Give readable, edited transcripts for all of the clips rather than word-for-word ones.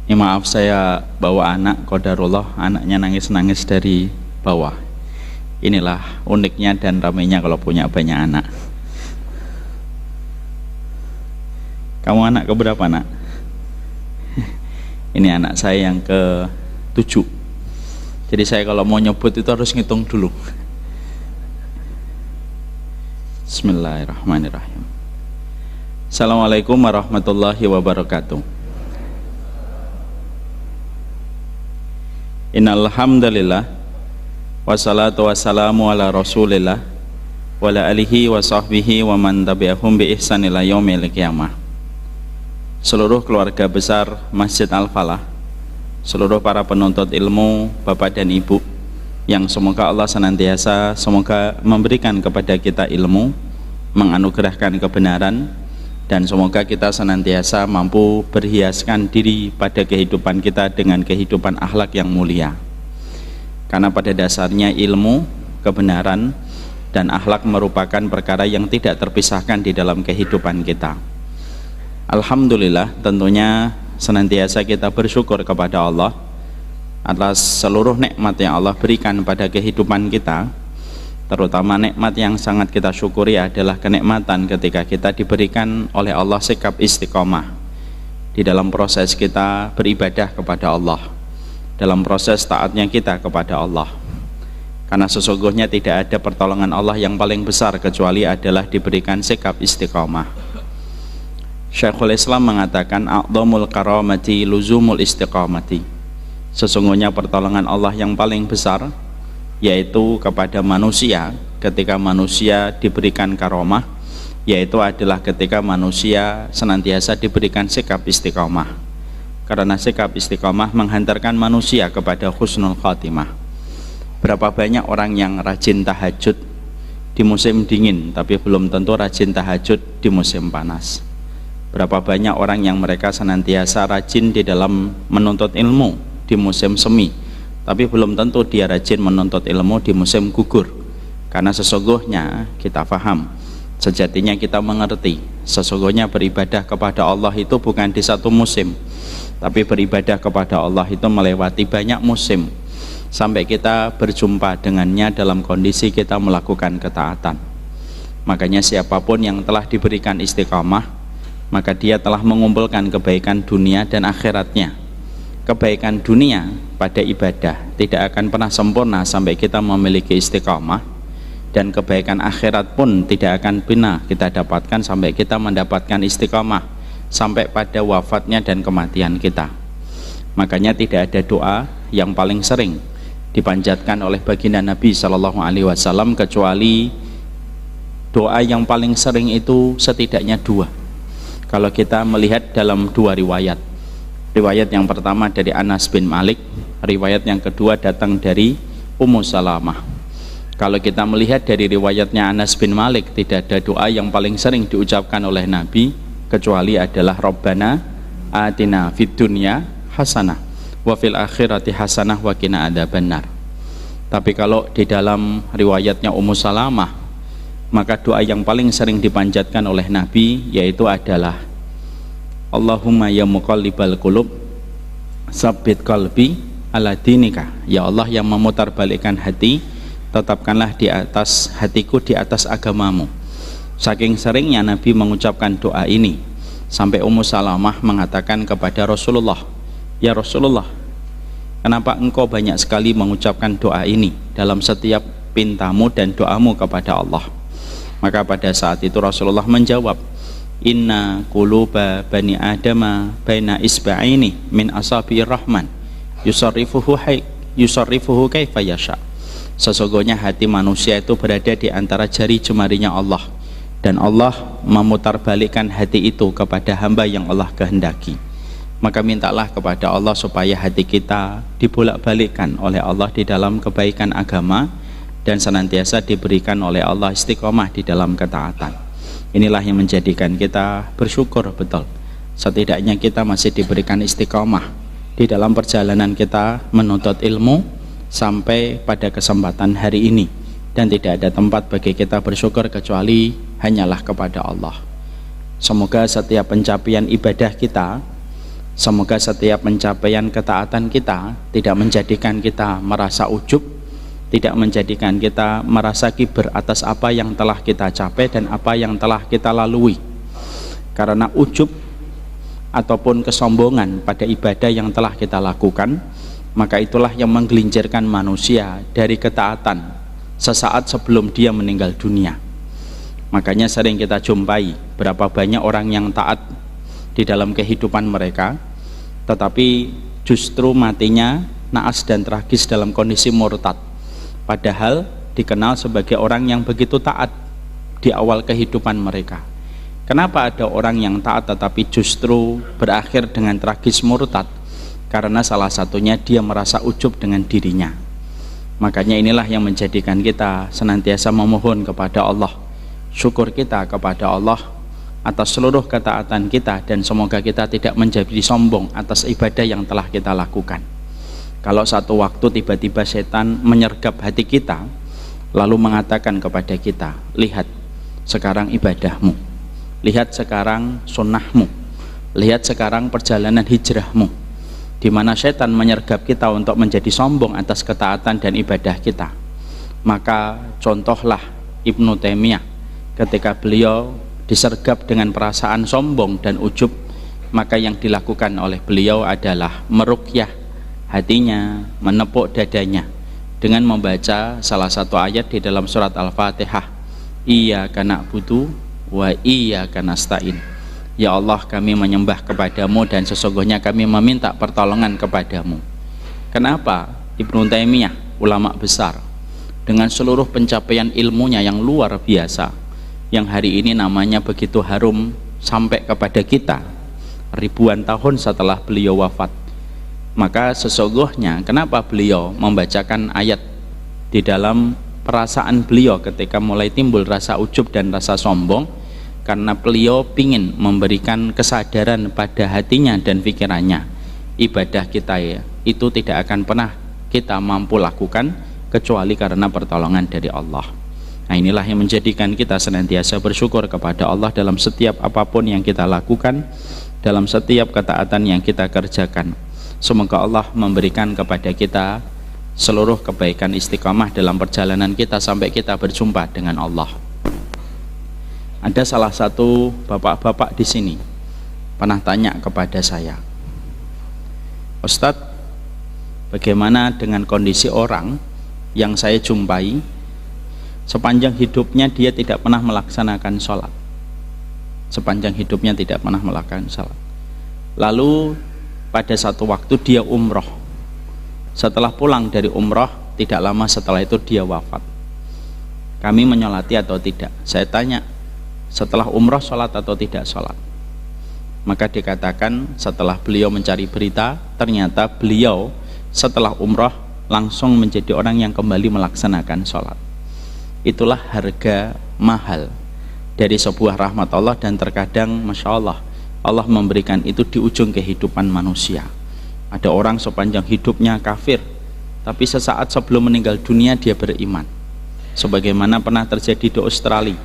Ini maaf saya bawa anak, qadarullah anaknya nangis-nangis dari bawah. Inilah uniknya dan ramainya kalau punya banyak anak. Kamu anak keberapa, nak? Ini anak saya yang ke-7. Jadi saya kalau mau nyebut itu harus ngitung dulu. Bismillahirrahmanirrahim. Assalamualaikum warahmatullahi wabarakatuh. Innal hamdalillah wassalatu wassalamu ala Rasulillah wa ala alihi wa sahbihi wa man tabi'ahum bi ihsan ila yaumil qiyamah. Seluruh keluarga besar Masjid Al-Falah, seluruh para penuntut ilmu, Bapak dan Ibu, yang semoga Allah senantiasa memberikan kepada kita ilmu, menganugerahkan kebenaran, dan semoga kita senantiasa mampu berhiaskan diri pada kehidupan kita dengan kehidupan akhlak yang mulia. Karena pada dasarnya ilmu, kebenaran, dan akhlak merupakan perkara yang tidak terpisahkan di dalam kehidupan kita. Alhamdulillah, tentunya senantiasa kita bersyukur kepada Allah atas seluruh nikmat yang Allah berikan pada kehidupan kita. Terutama nikmat yang sangat kita syukuri adalah kenikmatan ketika kita diberikan oleh Allah sikap istiqomah di dalam proses kita beribadah kepada Allah, dalam proses taatnya kita kepada Allah. Karena sesungguhnya tidak ada pertolongan Allah yang paling besar kecuali adalah diberikan sikap istiqomah. Syekhul Islam mengatakan a'dhamul karamati luzumul istiqamati. Sesungguhnya pertolongan Allah yang paling besar yaitu kepada manusia ketika manusia diberikan karomah, yaitu adalah ketika manusia senantiasa diberikan sikap istiqomah. Karena sikap istiqomah menghantarkan manusia kepada husnul khatimah. Berapa banyak orang yang rajin tahajud di musim dingin tapi belum tentu rajin tahajud di musim panas. Berapa banyak orang yang mereka senantiasa rajin di dalam menuntut ilmu di musim semi, tapi belum tentu dia rajin menuntut ilmu di musim gugur. Karena sesungguhnya kita faham, sejatinya kita mengerti, sesungguhnya beribadah kepada Allah itu bukan di satu musim, tapi beribadah kepada Allah itu melewati banyak musim, sampai kita berjumpa dengannya dalam kondisi kita melakukan ketaatan. Makanya siapapun yang telah diberikan istiqamah, maka dia telah mengumpulkan kebaikan dunia dan akhiratnya. Kebaikan dunia pada ibadah tidak akan pernah sempurna sampai kita memiliki istiqamah, dan kebaikan akhirat pun tidak akan pernah kita dapatkan sampai kita mendapatkan istiqamah sampai pada wafatnya dan kematian kita. Makanya tidak ada doa yang paling sering dipanjatkan oleh baginda Nabi SAW kecuali doa yang paling sering itu setidaknya dua. Kalau kita melihat dalam dua riwayat yang pertama dari Anas bin Malik, riwayat yang kedua datang dari Ummu Salamah. Kalau kita melihat dari riwayatnya Anas bin Malik, tidak ada doa yang paling sering diucapkan oleh Nabi kecuali adalah Rabbana atina fid dunya hasanah wa fil akhirati hasanah wa qina adzabannar. Tapi kalau di dalam riwayatnya Ummu Salamah, maka doa yang paling sering dipanjatkan oleh Nabi yaitu adalah Allahumma ya muqallibal qulub sabbit qalbi ala dinika. Ya Allah yang memutarbalikkan hati, tetapkanlah di atas hatiku di atas agamamu. Saking seringnya Nabi mengucapkan doa ini sampai Ummu Salamah mengatakan kepada Rasulullah, ya Rasulullah, kenapa engkau banyak sekali mengucapkan doa ini dalam setiap pintamu dan doamu kepada Allah? Maka pada saat itu Rasulullah menjawab, inna quluba bani adama baina isba'ini min asabi'ir rahman yusarrifuhu kaifa yasha. Sesungguhnya hati manusia itu berada di antara jari jemarinya Allah, dan Allah memutarbalikkan hati itu kepada hamba yang Allah kehendaki. Maka mintalah kepada Allah supaya hati kita dibolak-balikkan oleh Allah di dalam kebaikan agama dan senantiasa diberikan oleh Allah istiqomah di dalam ketaatan. Inilah yang menjadikan kita bersyukur betul. Setidaknya kita masih diberikan istiqomah di dalam perjalanan kita menuntut ilmu sampai pada kesempatan hari ini, dan tidak ada tempat bagi kita bersyukur kecuali hanyalah kepada Allah. Semoga setiap pencapaian ibadah kita Semoga setiap pencapaian ketaatan kita tidak menjadikan kita merasa ujub, tidak menjadikan kita merasa kiber atas apa yang telah kita capai dan apa yang telah kita lalui. Karena ujub ataupun kesombongan pada ibadah yang telah kita lakukan, maka itulah yang menggelincirkan manusia dari ketaatan sesaat sebelum dia meninggal dunia. Makanya sering kita jumpai berapa banyak orang yang taat di dalam kehidupan mereka, tetapi justru matinya naas dan tragis dalam kondisi murtad, padahal dikenal sebagai orang yang begitu taat di awal kehidupan mereka. Kenapa ada orang yang taat tetapi justru berakhir dengan tragis murtad? Karena salah satunya dia merasa ujub dengan dirinya. Makanya inilah yang menjadikan kita senantiasa memohon kepada Allah, syukur kita kepada Allah atas seluruh ketaatan kita, dan semoga kita tidak menjadi sombong atas ibadah yang telah kita lakukan. Kalau satu waktu tiba-tiba setan menyergap hati kita lalu mengatakan kepada kita, lihat sekarang ibadahmu, lihat sekarang sunnahmu, lihat sekarang perjalanan hijrahmu, di mana setan menyergap kita untuk menjadi sombong atas ketaatan dan ibadah kita. Maka contohlah Ibnu Taimiyah ketika beliau disergap dengan perasaan sombong dan ujub, maka yang dilakukan oleh beliau adalah meruqyah hatinya, menepuk dadanya dengan membaca salah satu ayat di dalam surat Al-Fatihah, Iyyaka na'budu wa iyyaka nasta'in. Ya Allah, kami menyembah kepadamu dan sesungguhnya kami meminta pertolongan kepadamu. Kenapa Ibnu Taimiyah, ulama besar dengan seluruh pencapaian ilmunya yang luar biasa, yang hari ini namanya begitu harum sampai kepada kita ribuan tahun setelah beliau wafat, maka sesungguhnya kenapa beliau membacakan ayat di dalam perasaan beliau ketika mulai timbul rasa ujub dan rasa sombong? Karena beliau ingin memberikan kesadaran pada hatinya dan pikirannya, ibadah kita ya itu tidak akan pernah kita mampu lakukan kecuali karena pertolongan dari Allah. Nah, inilah yang menjadikan kita senantiasa bersyukur kepada Allah dalam setiap apapun yang kita lakukan, dalam setiap ketaatan yang kita kerjakan. Semoga Allah memberikan kepada kita seluruh kebaikan istiqamah dalam perjalanan kita sampai kita berjumpa dengan Allah. Ada salah satu bapak-bapak di sini pernah tanya kepada saya, Ustadz, bagaimana dengan kondisi orang yang saya jumpai sepanjang hidupnya dia tidak pernah melaksanakan sholat, sepanjang hidupnya tidak pernah melakukan sholat, lalu pada satu waktu dia umroh, setelah pulang dari umroh tidak lama setelah itu dia wafat. Kami menyolati atau tidak? Saya tanya, setelah umroh sholat atau tidak sholat? Maka dikatakan setelah beliau mencari berita, ternyata beliau setelah umroh langsung menjadi orang yang kembali melaksanakan sholat. Itulah harga mahal dari sebuah rahmat Allah, dan terkadang Masya Allah, Allah memberikan itu di ujung kehidupan manusia. Ada orang sepanjang hidupnya kafir, tapi sesaat sebelum meninggal dunia dia beriman. Sebagaimana pernah terjadi di Australia,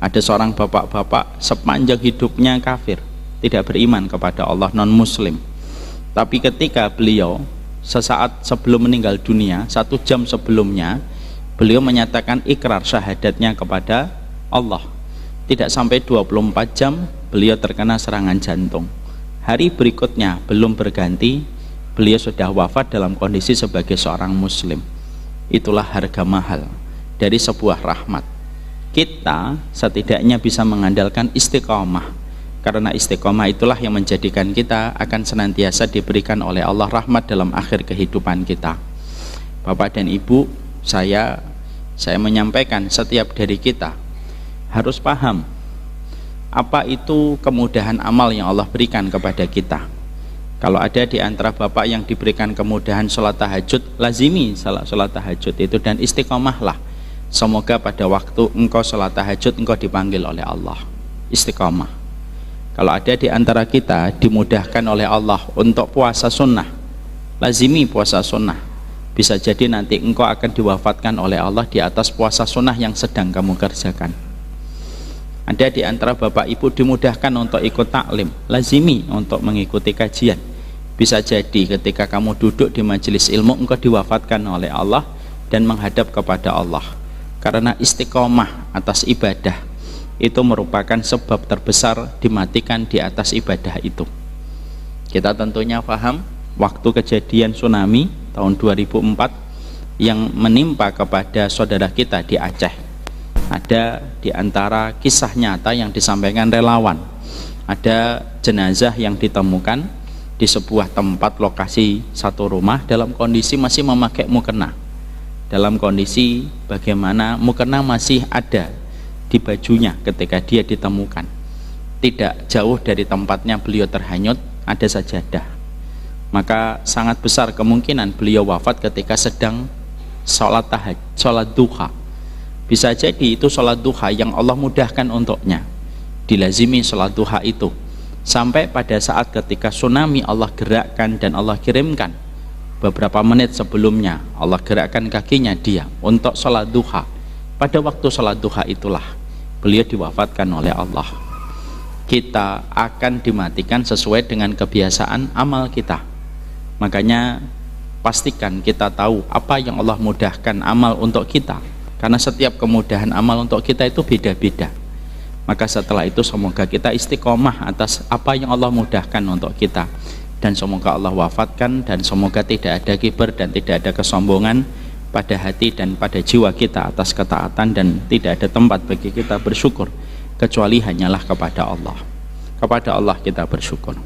ada seorang bapak-bapak sepanjang hidupnya kafir, tidak beriman kepada Allah, non muslim, tapi ketika beliau sesaat sebelum meninggal dunia, 1 jam sebelumnya beliau menyatakan ikrar syahadatnya kepada Allah. Tidak sampai 24 jam beliau terkena serangan jantung. Hari berikutnya belum berganti, beliau sudah wafat dalam kondisi sebagai seorang muslim. Itulah harga mahal dari sebuah rahmat. Kita setidaknya bisa mengandalkan istiqomah, karena istiqomah itulah yang menjadikan kita akan senantiasa diberikan oleh Allah rahmat dalam akhir kehidupan kita. Bapak dan Ibu, saya menyampaikan setiap dari kita harus paham apa itu kemudahan amal yang Allah berikan kepada kita. Kalau ada di antara bapak yang diberikan kemudahan sholat tahajud, lazimi sholat tahajud itu dan istiqomahlah. Semoga pada waktu engkau sholat tahajud engkau dipanggil oleh Allah. Istiqomah. Kalau ada di antara kita dimudahkan oleh Allah untuk puasa sunnah, lazimi puasa sunnah. Bisa jadi nanti engkau akan diwafatkan oleh Allah di atas puasa sunnah yang sedang kamu kerjakan. Ada di antara bapak ibu dimudahkan untuk ikut taklim, lazimi untuk mengikuti kajian. Bisa jadi ketika kamu duduk di majelis ilmu, engkau diwafatkan oleh Allah dan menghadap kepada Allah. Karena istiqomah atas ibadah itu merupakan sebab terbesar dimatikan di atas ibadah itu. Kita tentunya paham waktu kejadian tsunami tahun 2004 yang menimpa kepada saudara kita di Aceh. Ada di antara kisah nyata yang disampaikan relawan. Ada jenazah yang ditemukan di sebuah tempat lokasi satu rumah dalam kondisi masih memakai mukena. Dalam kondisi bagaimana mukena masih ada di bajunya ketika dia ditemukan. Tidak jauh dari tempatnya beliau terhanyut ada sajadah. Maka sangat besar kemungkinan beliau wafat ketika sedang sholat duha. Bisa jadi itu sholat duha yang Allah mudahkan untuknya. Dilazimi sholat duha itu sampai pada saat ketika tsunami Allah gerakkan dan Allah kirimkan. Beberapa menit sebelumnya Allah gerakkan kakinya dia untuk sholat duha. Pada waktu sholat duha itulah beliau diwafatkan oleh Allah. Kita akan dimatikan sesuai dengan kebiasaan amal kita. Makanya pastikan kita tahu apa yang Allah mudahkan amal untuk kita. Karena setiap kemudahan amal untuk kita itu beda-beda. Maka setelah itu semoga kita istiqomah atas apa yang Allah mudahkan untuk kita. Dan semoga Allah wafatkan dan semoga tidak ada kibar dan tidak ada kesombongan pada hati dan pada jiwa kita atas ketaatan, dan tidak ada tempat bagi kita bersyukur kecuali hanyalah kepada Allah. Kepada Allah kita bersyukur.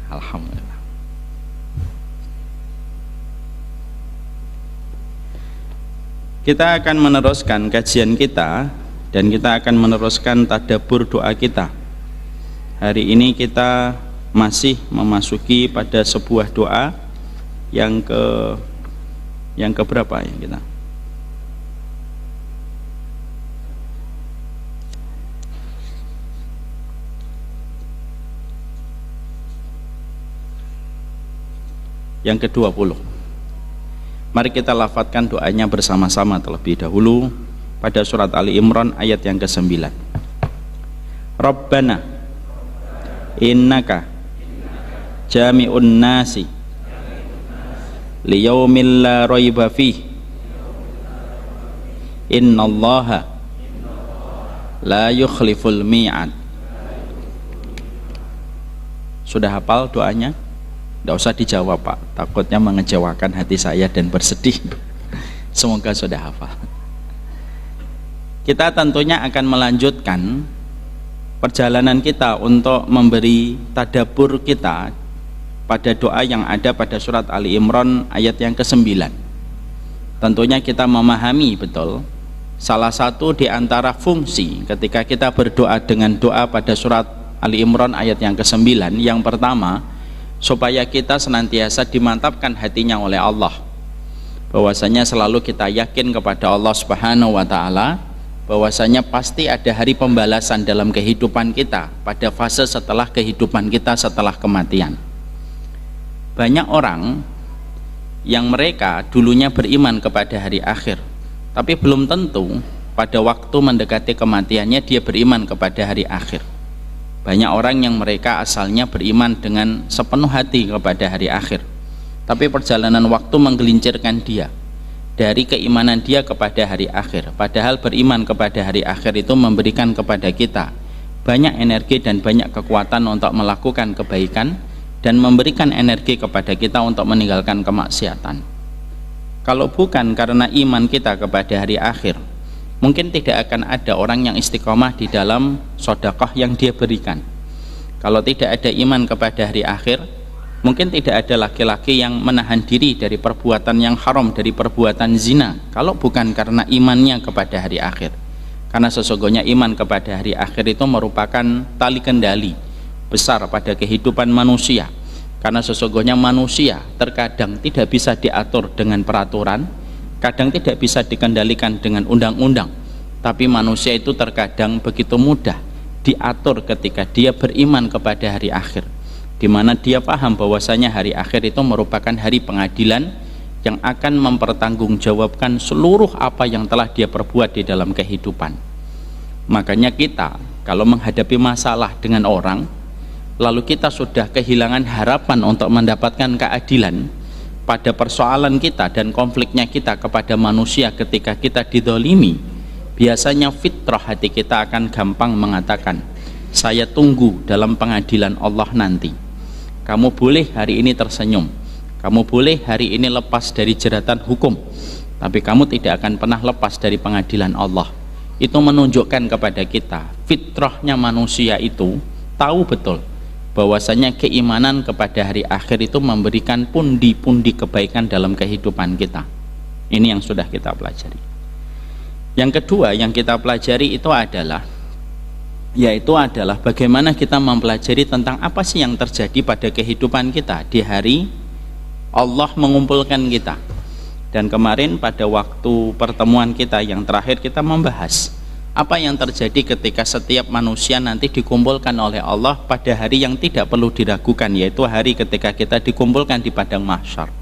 Alhamdulillah. Kita akan meneruskan kajian kita dan kita akan meneruskan tadabbur doa kita. Hari ini kita masih memasuki pada sebuah doa yang ke berapa ya kita? Yang ke-20. Mari kita lafadzkan doanya bersama-sama terlebih dahulu pada surat Ali Imran ayat yang ke-9. Rabbana innaka jami'un nasi liyaumil la raiba fih innallaha la yukhliful mi'ad. Sudah hafal doanya? Tidak usah dijawab Pak, takutnya mengecewakan hati saya dan bersedih. Semoga sudah hafal. Kita tentunya akan melanjutkan perjalanan kita untuk memberi tadabbur kita pada doa yang ada pada surat Ali Imran ayat yang ke-9. Tentunya kita memahami betul salah satu di antara fungsi ketika kita berdoa dengan doa pada surat Ali Imran ayat yang ke-9, yang pertama, supaya kita senantiasa dimantapkan hatinya oleh Allah, bahwasanya selalu kita yakin kepada Allah Subhanahu wa ta'ala, bahwasanya pasti ada hari pembalasan dalam kehidupan kita pada fase setelah kehidupan kita setelah kematian. Banyak orang yang mereka dulunya beriman kepada hari akhir, tapi belum tentu pada waktu mendekati kematiannya dia beriman kepada hari akhir. Banyak orang yang mereka asalnya beriman dengan sepenuh hati kepada hari akhir, tapi perjalanan waktu menggelincirkan dia dari keimanan dia kepada hari akhir. Padahal beriman kepada hari akhir itu memberikan kepada kita banyak energi dan banyak kekuatan untuk melakukan kebaikan dan memberikan energi kepada kita untuk meninggalkan kemaksiatan. Kalau bukan karena iman kita kepada hari akhir, mungkin tidak akan ada orang yang istiqomah di dalam sedekah yang dia berikan. Kalau tidak ada iman kepada hari akhir, mungkin tidak ada laki-laki yang menahan diri dari perbuatan yang haram, dari perbuatan zina, kalau bukan karena imannya kepada hari akhir. Karena sesungguhnya iman kepada hari akhir itu merupakan tali kendali besar pada kehidupan manusia. Karena sesungguhnya manusia terkadang tidak bisa diatur dengan peraturan, kadang tidak bisa dikendalikan dengan undang-undang, tapi manusia itu terkadang begitu mudah diatur ketika dia beriman kepada hari akhir, di mana dia paham bahwasanya hari akhir itu merupakan hari pengadilan, yang akan mempertanggungjawabkan seluruh apa yang telah dia perbuat di dalam kehidupan. Makanya kita kalau menghadapi masalah dengan orang, lalu kita sudah kehilangan harapan untuk mendapatkan keadilan pada persoalan kita dan konfliknya kita kepada manusia ketika kita didolimi, biasanya fitrah hati kita akan gampang mengatakan, saya tunggu dalam pengadilan Allah nanti. Kamu boleh hari ini tersenyum, kamu boleh hari ini lepas dari jeratan hukum, tapi kamu tidak akan pernah lepas dari pengadilan Allah. Itu menunjukkan kepada kita fitrahnya manusia itu tahu betul bahwasanya keimanan kepada hari akhir itu memberikan pundi-pundi kebaikan dalam kehidupan kita. Ini yang sudah kita pelajari. Yang kedua yang kita pelajari itu adalah bagaimana kita mempelajari tentang apa sih yang terjadi pada kehidupan kita di hari Allah mengumpulkan kita. Dan kemarin pada waktu pertemuan kita yang terakhir kita membahas apa yang terjadi ketika setiap manusia nanti dikumpulkan oleh Allah pada hari yang tidak perlu diragukan, yaitu hari ketika kita dikumpulkan di padang mahsyar.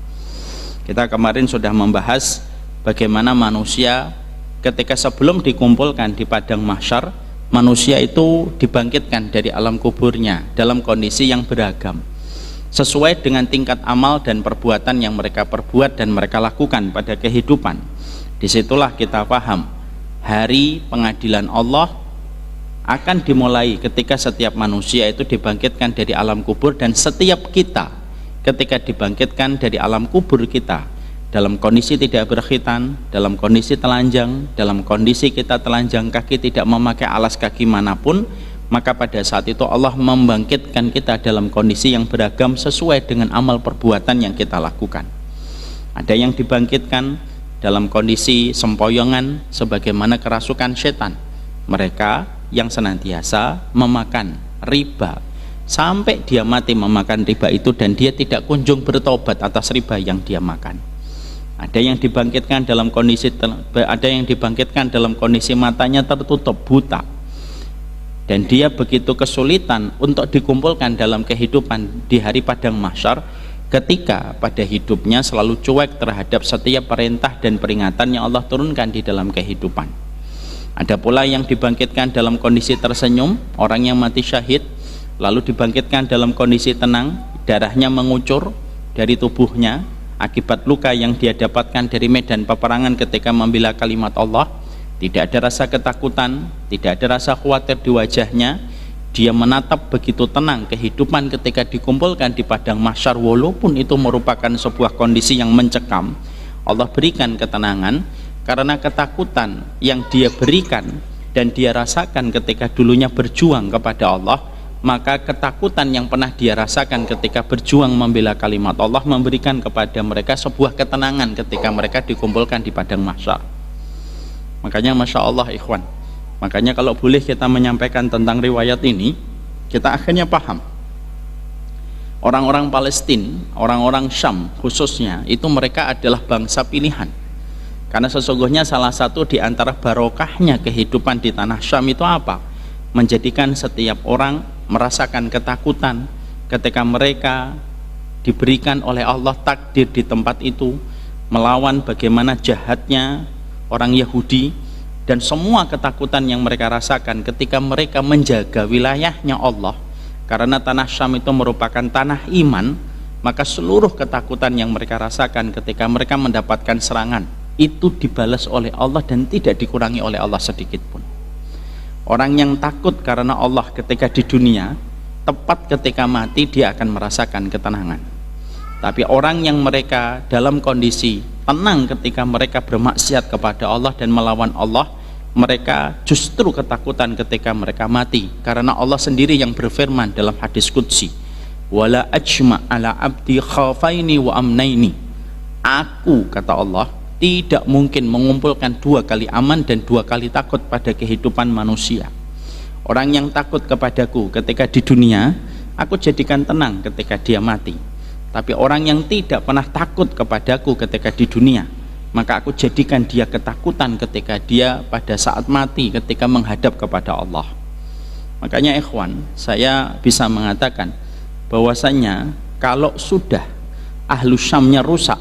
Kita kemarin sudah membahas bagaimana manusia ketika sebelum dikumpulkan di padang mahsyar, manusia itu dibangkitkan dari alam kuburnya dalam kondisi yang beragam sesuai dengan tingkat amal dan perbuatan yang mereka perbuat dan mereka lakukan pada kehidupan. Disitulah kita paham hari pengadilan Allah akan dimulai ketika setiap manusia itu dibangkitkan dari alam kubur, dan setiap kita ketika dibangkitkan dari alam kubur kita dalam kondisi tidak berkhitan, dalam kondisi telanjang, dalam kondisi kita telanjang kaki tidak memakai alas kaki manapun, maka pada saat itu Allah membangkitkan kita dalam kondisi yang beragam sesuai dengan amal perbuatan yang kita lakukan. Ada yang dibangkitkan dalam kondisi sempoyongan sebagaimana kerasukan setan, mereka yang senantiasa memakan riba sampai dia mati memakan riba itu dan dia tidak kunjung bertobat atas riba yang dia makan. Ada yang dibangkitkan dalam kondisi matanya tertutup buta, dan dia begitu kesulitan untuk dikumpulkan dalam kehidupan di hari padang mahsyar ketika pada hidupnya selalu cuek terhadap setiap perintah dan peringatan yang Allah turunkan di dalam kehidupan. Ada pula yang dibangkitkan dalam kondisi tersenyum, orang yang mati syahid, lalu dibangkitkan dalam kondisi tenang, darahnya mengucur dari tubuhnya akibat luka yang dia dapatkan dari medan peperangan ketika membela kalimat Allah. Tidak ada rasa ketakutan, tidak ada rasa khawatir di wajahnya. Dia menatap begitu tenang kehidupan ketika dikumpulkan di padang mahsyar, walaupun itu merupakan sebuah kondisi yang mencekam. Allah berikan ketenangan karena ketakutan yang dia berikan dan dia rasakan ketika dulunya berjuang kepada Allah, maka ketakutan yang pernah dia rasakan ketika berjuang membela kalimat Allah memberikan kepada mereka sebuah ketenangan ketika mereka dikumpulkan di padang mahsyar. Makanya Masya Allah ikhwan, makanya kalau boleh kita menyampaikan tentang riwayat ini, kita akhirnya paham orang-orang Palestina, orang-orang Syam khususnya, itu mereka adalah bangsa pilihan. Karena sesungguhnya salah satu di antara barokahnya kehidupan di tanah Syam itu apa? Menjadikan setiap orang merasakan ketakutan ketika mereka diberikan oleh Allah takdir di tempat itu melawan bagaimana jahatnya orang Yahudi, dan semua ketakutan yang mereka rasakan ketika mereka menjaga wilayahnya Allah. Karena tanah Syam itu merupakan tanah iman, maka seluruh ketakutan yang mereka rasakan ketika mereka mendapatkan serangan itu dibalas oleh Allah dan tidak dikurangi oleh Allah sedikit pun. Orang yang takut karena Allah ketika di dunia, tepat ketika mati dia akan merasakan ketenangan. Tapi orang yang mereka dalam kondisi tenang ketika mereka bermaksiat kepada Allah dan melawan Allah, mereka justru ketakutan ketika mereka mati. Karena Allah sendiri yang berfirman dalam hadis qudsi, wala ajma ala abdi khaufaini wa amnaini. Aku, kata Allah, tidak mungkin mengumpulkan 2 kali aman dan 2 kali takut pada kehidupan manusia. Orang yang takut kepadaku ketika di dunia, aku jadikan tenang ketika dia mati. Tapi orang yang tidak pernah takut kepadaku ketika di dunia, maka aku jadikan dia ketakutan ketika dia pada saat mati, ketika menghadap kepada Allah. Makanya ikhwan, saya bisa mengatakan bahwasanya kalau sudah ahlu Syamnya rusak,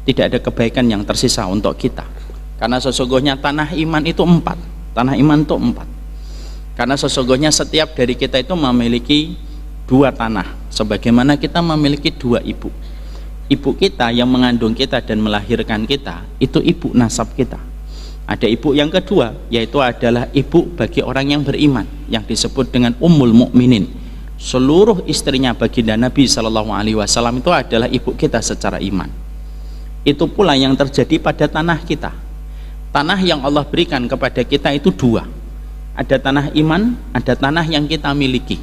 tidak ada kebaikan yang tersisa untuk kita. Karena sesungguhnya tanah iman itu 4. Tanah iman itu 4. Karena sesungguhnya setiap dari kita itu memiliki 2 tanah, sebagaimana kita memiliki 2 ibu. Ibu kita yang mengandung kita dan melahirkan kita, itu ibu nasab kita. Ada ibu yang kedua, yaitu adalah ibu bagi orang yang beriman, yang disebut dengan Ummul Mukminin. Seluruh istrinya baginda Nabi SAW itu adalah ibu kita secara iman. Itu pula yang terjadi pada tanah kita. Tanah yang Allah berikan kepada kita itu 2. Ada tanah iman, ada tanah yang kita miliki.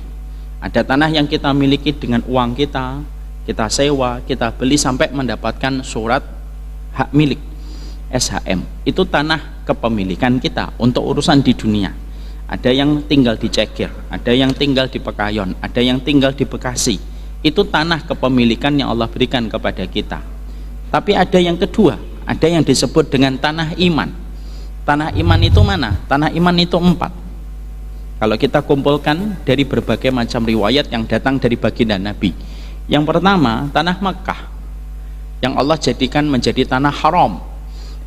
Ada tanah yang kita miliki dengan uang kita sewa, kita beli sampai mendapatkan surat hak milik SHM. Itu tanah kepemilikan kita untuk urusan di dunia. Ada yang tinggal di Cegir, ada yang tinggal di Pekayon, ada yang tinggal di Bekasi. Itu tanah kepemilikan yang Allah berikan kepada kita. Tapi ada yang kedua, ada yang disebut dengan tanah iman. Tanah iman itu mana? Tanah iman itu 4. Kalau kita kumpulkan dari berbagai macam riwayat yang datang dari baginda Nabi. Yang pertama, tanah Mekah, yang Allah jadikan menjadi tanah haram,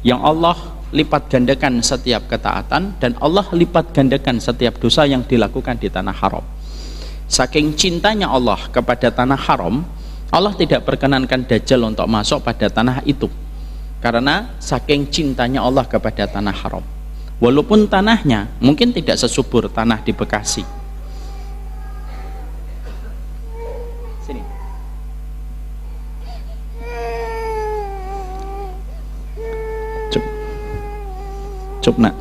yang Allah lipat gandakan setiap ketaatan, dan Allah lipat gandakan setiap dosa yang dilakukan di tanah haram. Saking cintanya Allah kepada tanah haram, Allah tidak perkenankan Dajjal untuk masuk pada tanah itu, karena saking cintanya Allah kepada tanah haram. Walaupun tanahnya mungkin tidak sesubur tanah di Bekasi. Sini. Cup nak.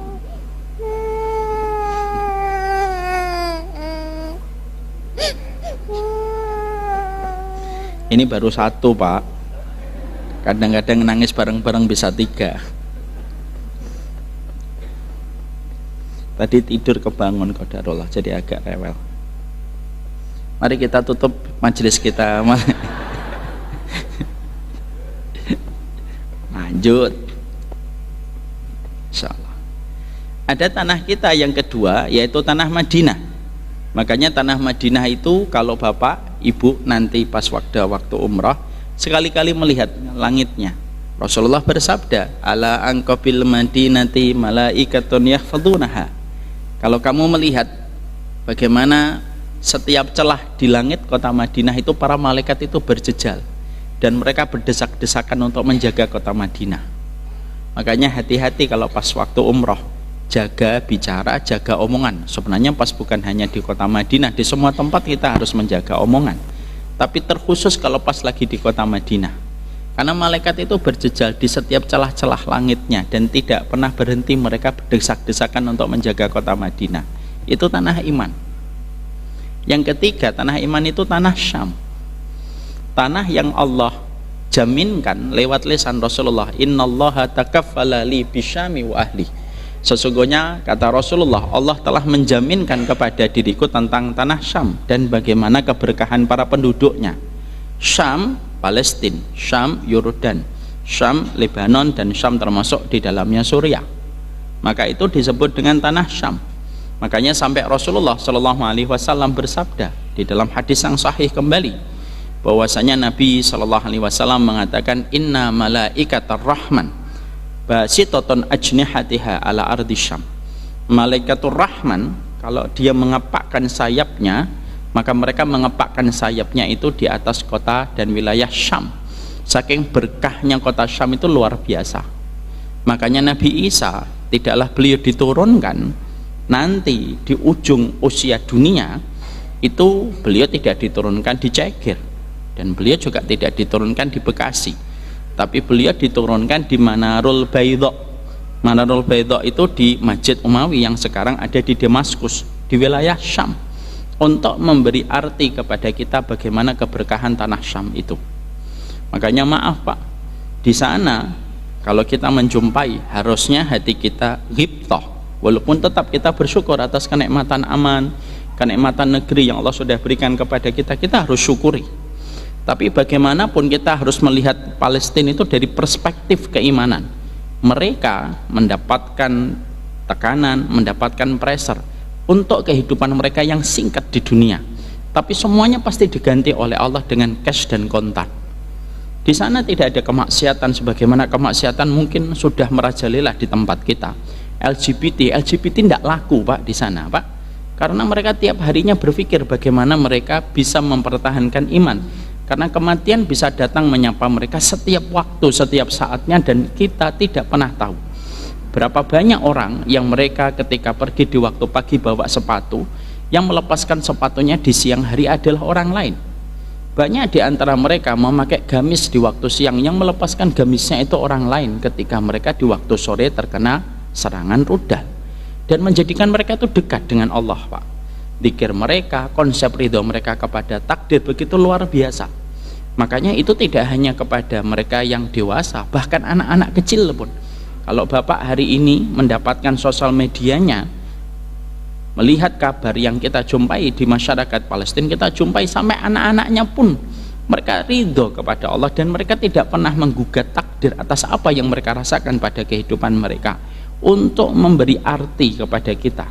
Ini baru 1 Pak. Kadang-kadang nangis bareng-bareng bisa 3. Tadi tidur kebangun qadarullah, jadi agak rewel. Mari kita tutup majelis kita. Lanjut. Insyaallah. Ada tanah kita yang kedua, yaitu tanah Madinah. Makanya tanah Madinah itu kalau bapak ibu nanti pas waktu umrah, sekali-kali melihat langitnya. Rasulullah bersabda, ala angqabil madinati malaikatun yahfadunaha. Kalau kamu melihat bagaimana setiap celah di langit kota Madinah itu para malaikat itu berjejal, dan mereka berdesak-desakan untuk menjaga kota Madinah. Makanya hati-hati kalau pas waktu umroh, jaga bicara, jaga omongan. Sebenarnya pas bukan hanya di kota Madinah, di semua tempat kita harus menjaga omongan, tapi terkhusus kalau pas lagi di kota Madinah, karena malaikat itu berjejal di setiap celah-celah langitnya dan tidak pernah berhenti mereka berdesak-desakan untuk menjaga kota Madinah. Itu tanah iman. Yang ketiga, tanah iman itu tanah Syam, tanah yang Allah jaminkan lewat lisan Rasulullah, innallaha takaffala li bisyami wa ahli. Sesungguhnya kata Rasulullah, Allah telah menjaminkan kepada diriku tentang tanah Syam dan bagaimana keberkahan para penduduknya. Syam Palestina, Syam Yordan, Syam Lebanon, dan Syam termasuk di dalamnya Suriah. Maka itu disebut dengan tanah Syam. Makanya sampai Rasulullah SAW bersabda di dalam hadis yang sahih kembali, bahwasanya Nabi SAW mengatakan, inna malaikatar rahman basitotun ajnihatiha ala ardi Syam. Malaikatur rahman kalau dia mengepakkan sayapnya, maka mereka mengepakkan sayapnya itu di atas kota dan wilayah Syam. Saking berkahnya kota Syam itu luar biasa. Makanya Nabi Isa tidaklah beliau diturunkan nanti di ujung usia dunia, itu beliau tidak diturunkan di Cegir, dan beliau juga tidak diturunkan di Bekasi, tapi beliau diturunkan di Manarul Baydha. Manarul Baydha itu di Masjid Umawi yang sekarang ada di Damaskus, di wilayah Syam, untuk memberi arti kepada kita bagaimana keberkahan tanah Syam itu. Makanya maaf Pak, di sana kalau kita menjumpai, harusnya hati kita ghibthah, walaupun tetap kita bersyukur atas kenikmatan aman, kenikmatan negeri yang Allah sudah berikan kepada kita, kita harus syukuri. Tapi bagaimanapun kita harus melihat Palestina itu dari perspektif keimanan. Mereka mendapatkan tekanan, mendapatkan pressure untuk kehidupan mereka yang singkat di dunia, tapi semuanya pasti diganti oleh Allah dengan cash dan kontan. Di sana tidak ada kemaksiatan sebagaimana kemaksiatan mungkin sudah merajalela di tempat kita. LGBT tidak laku Pak di sana Pak, karena mereka tiap harinya berpikir bagaimana mereka bisa mempertahankan iman, karena kematian bisa datang menyapa mereka setiap waktu, setiap saatnya, dan kita tidak pernah tahu berapa banyak orang yang mereka ketika pergi di waktu pagi bawa sepatu, yang melepaskan sepatunya di siang hari adalah orang lain. Banyak di antara mereka memakai gamis di waktu siang, yang melepaskan gamisnya itu orang lain ketika mereka di waktu sore terkena serangan rudal, dan menjadikan mereka itu dekat dengan Allah Pak. Zikir mereka, konsep ridho mereka kepada takdir begitu luar biasa. Makanya itu tidak hanya kepada mereka yang dewasa, bahkan anak-anak kecil pun. Kalau Bapak hari ini mendapatkan sosial medianya, melihat kabar yang kita jumpai di masyarakat Palestina, kita jumpai sampai anak-anaknya pun mereka ridho kepada Allah, dan mereka tidak pernah menggugat takdir atas apa yang mereka rasakan pada kehidupan mereka, untuk memberi arti kepada kita.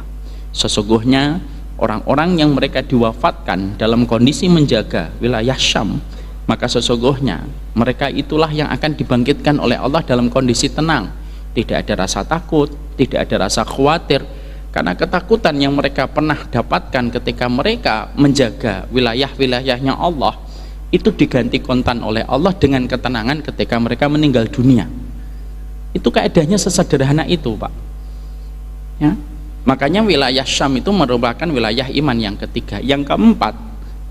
Sesungguhnya orang-orang yang mereka diwafatkan dalam kondisi menjaga wilayah Syam, maka sesungguhnya mereka itulah yang akan dibangkitkan oleh Allah dalam kondisi tenang. Tidak ada rasa takut, tidak ada rasa khawatir, karena ketakutan yang mereka pernah dapatkan ketika mereka menjaga wilayah-wilayahnya Allah itu diganti kontan oleh Allah dengan ketenangan ketika mereka meninggal dunia. Itu kaedahnya sesederhana itu Pak ya. Makanya wilayah Syam itu merupakan wilayah iman yang ketiga. Yang keempat,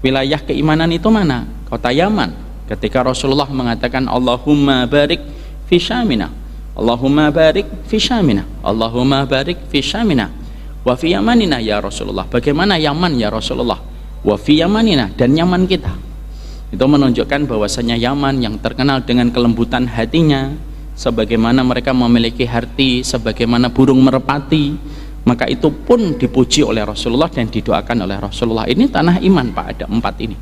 wilayah keimanan itu mana? Kota Yaman. Ketika Rasulullah mengatakan Allahumma barik fi Syamina, Allahumma barik fi Syamina, Allahumma barik fi Syamina wa fi Yamanina ya Rasulullah. Bagaimana Yaman ya Rasulullah? Wa fi Yamanina, dan Yaman kita. Itu menunjukkan bahwasanya Yaman yang terkenal dengan kelembutan hatinya, sebagaimana mereka memiliki hati sebagaimana burung merpati, maka itu pun dipuji oleh Rasulullah dan didoakan oleh Rasulullah. Ini tanah iman Pak, ada 4 ini.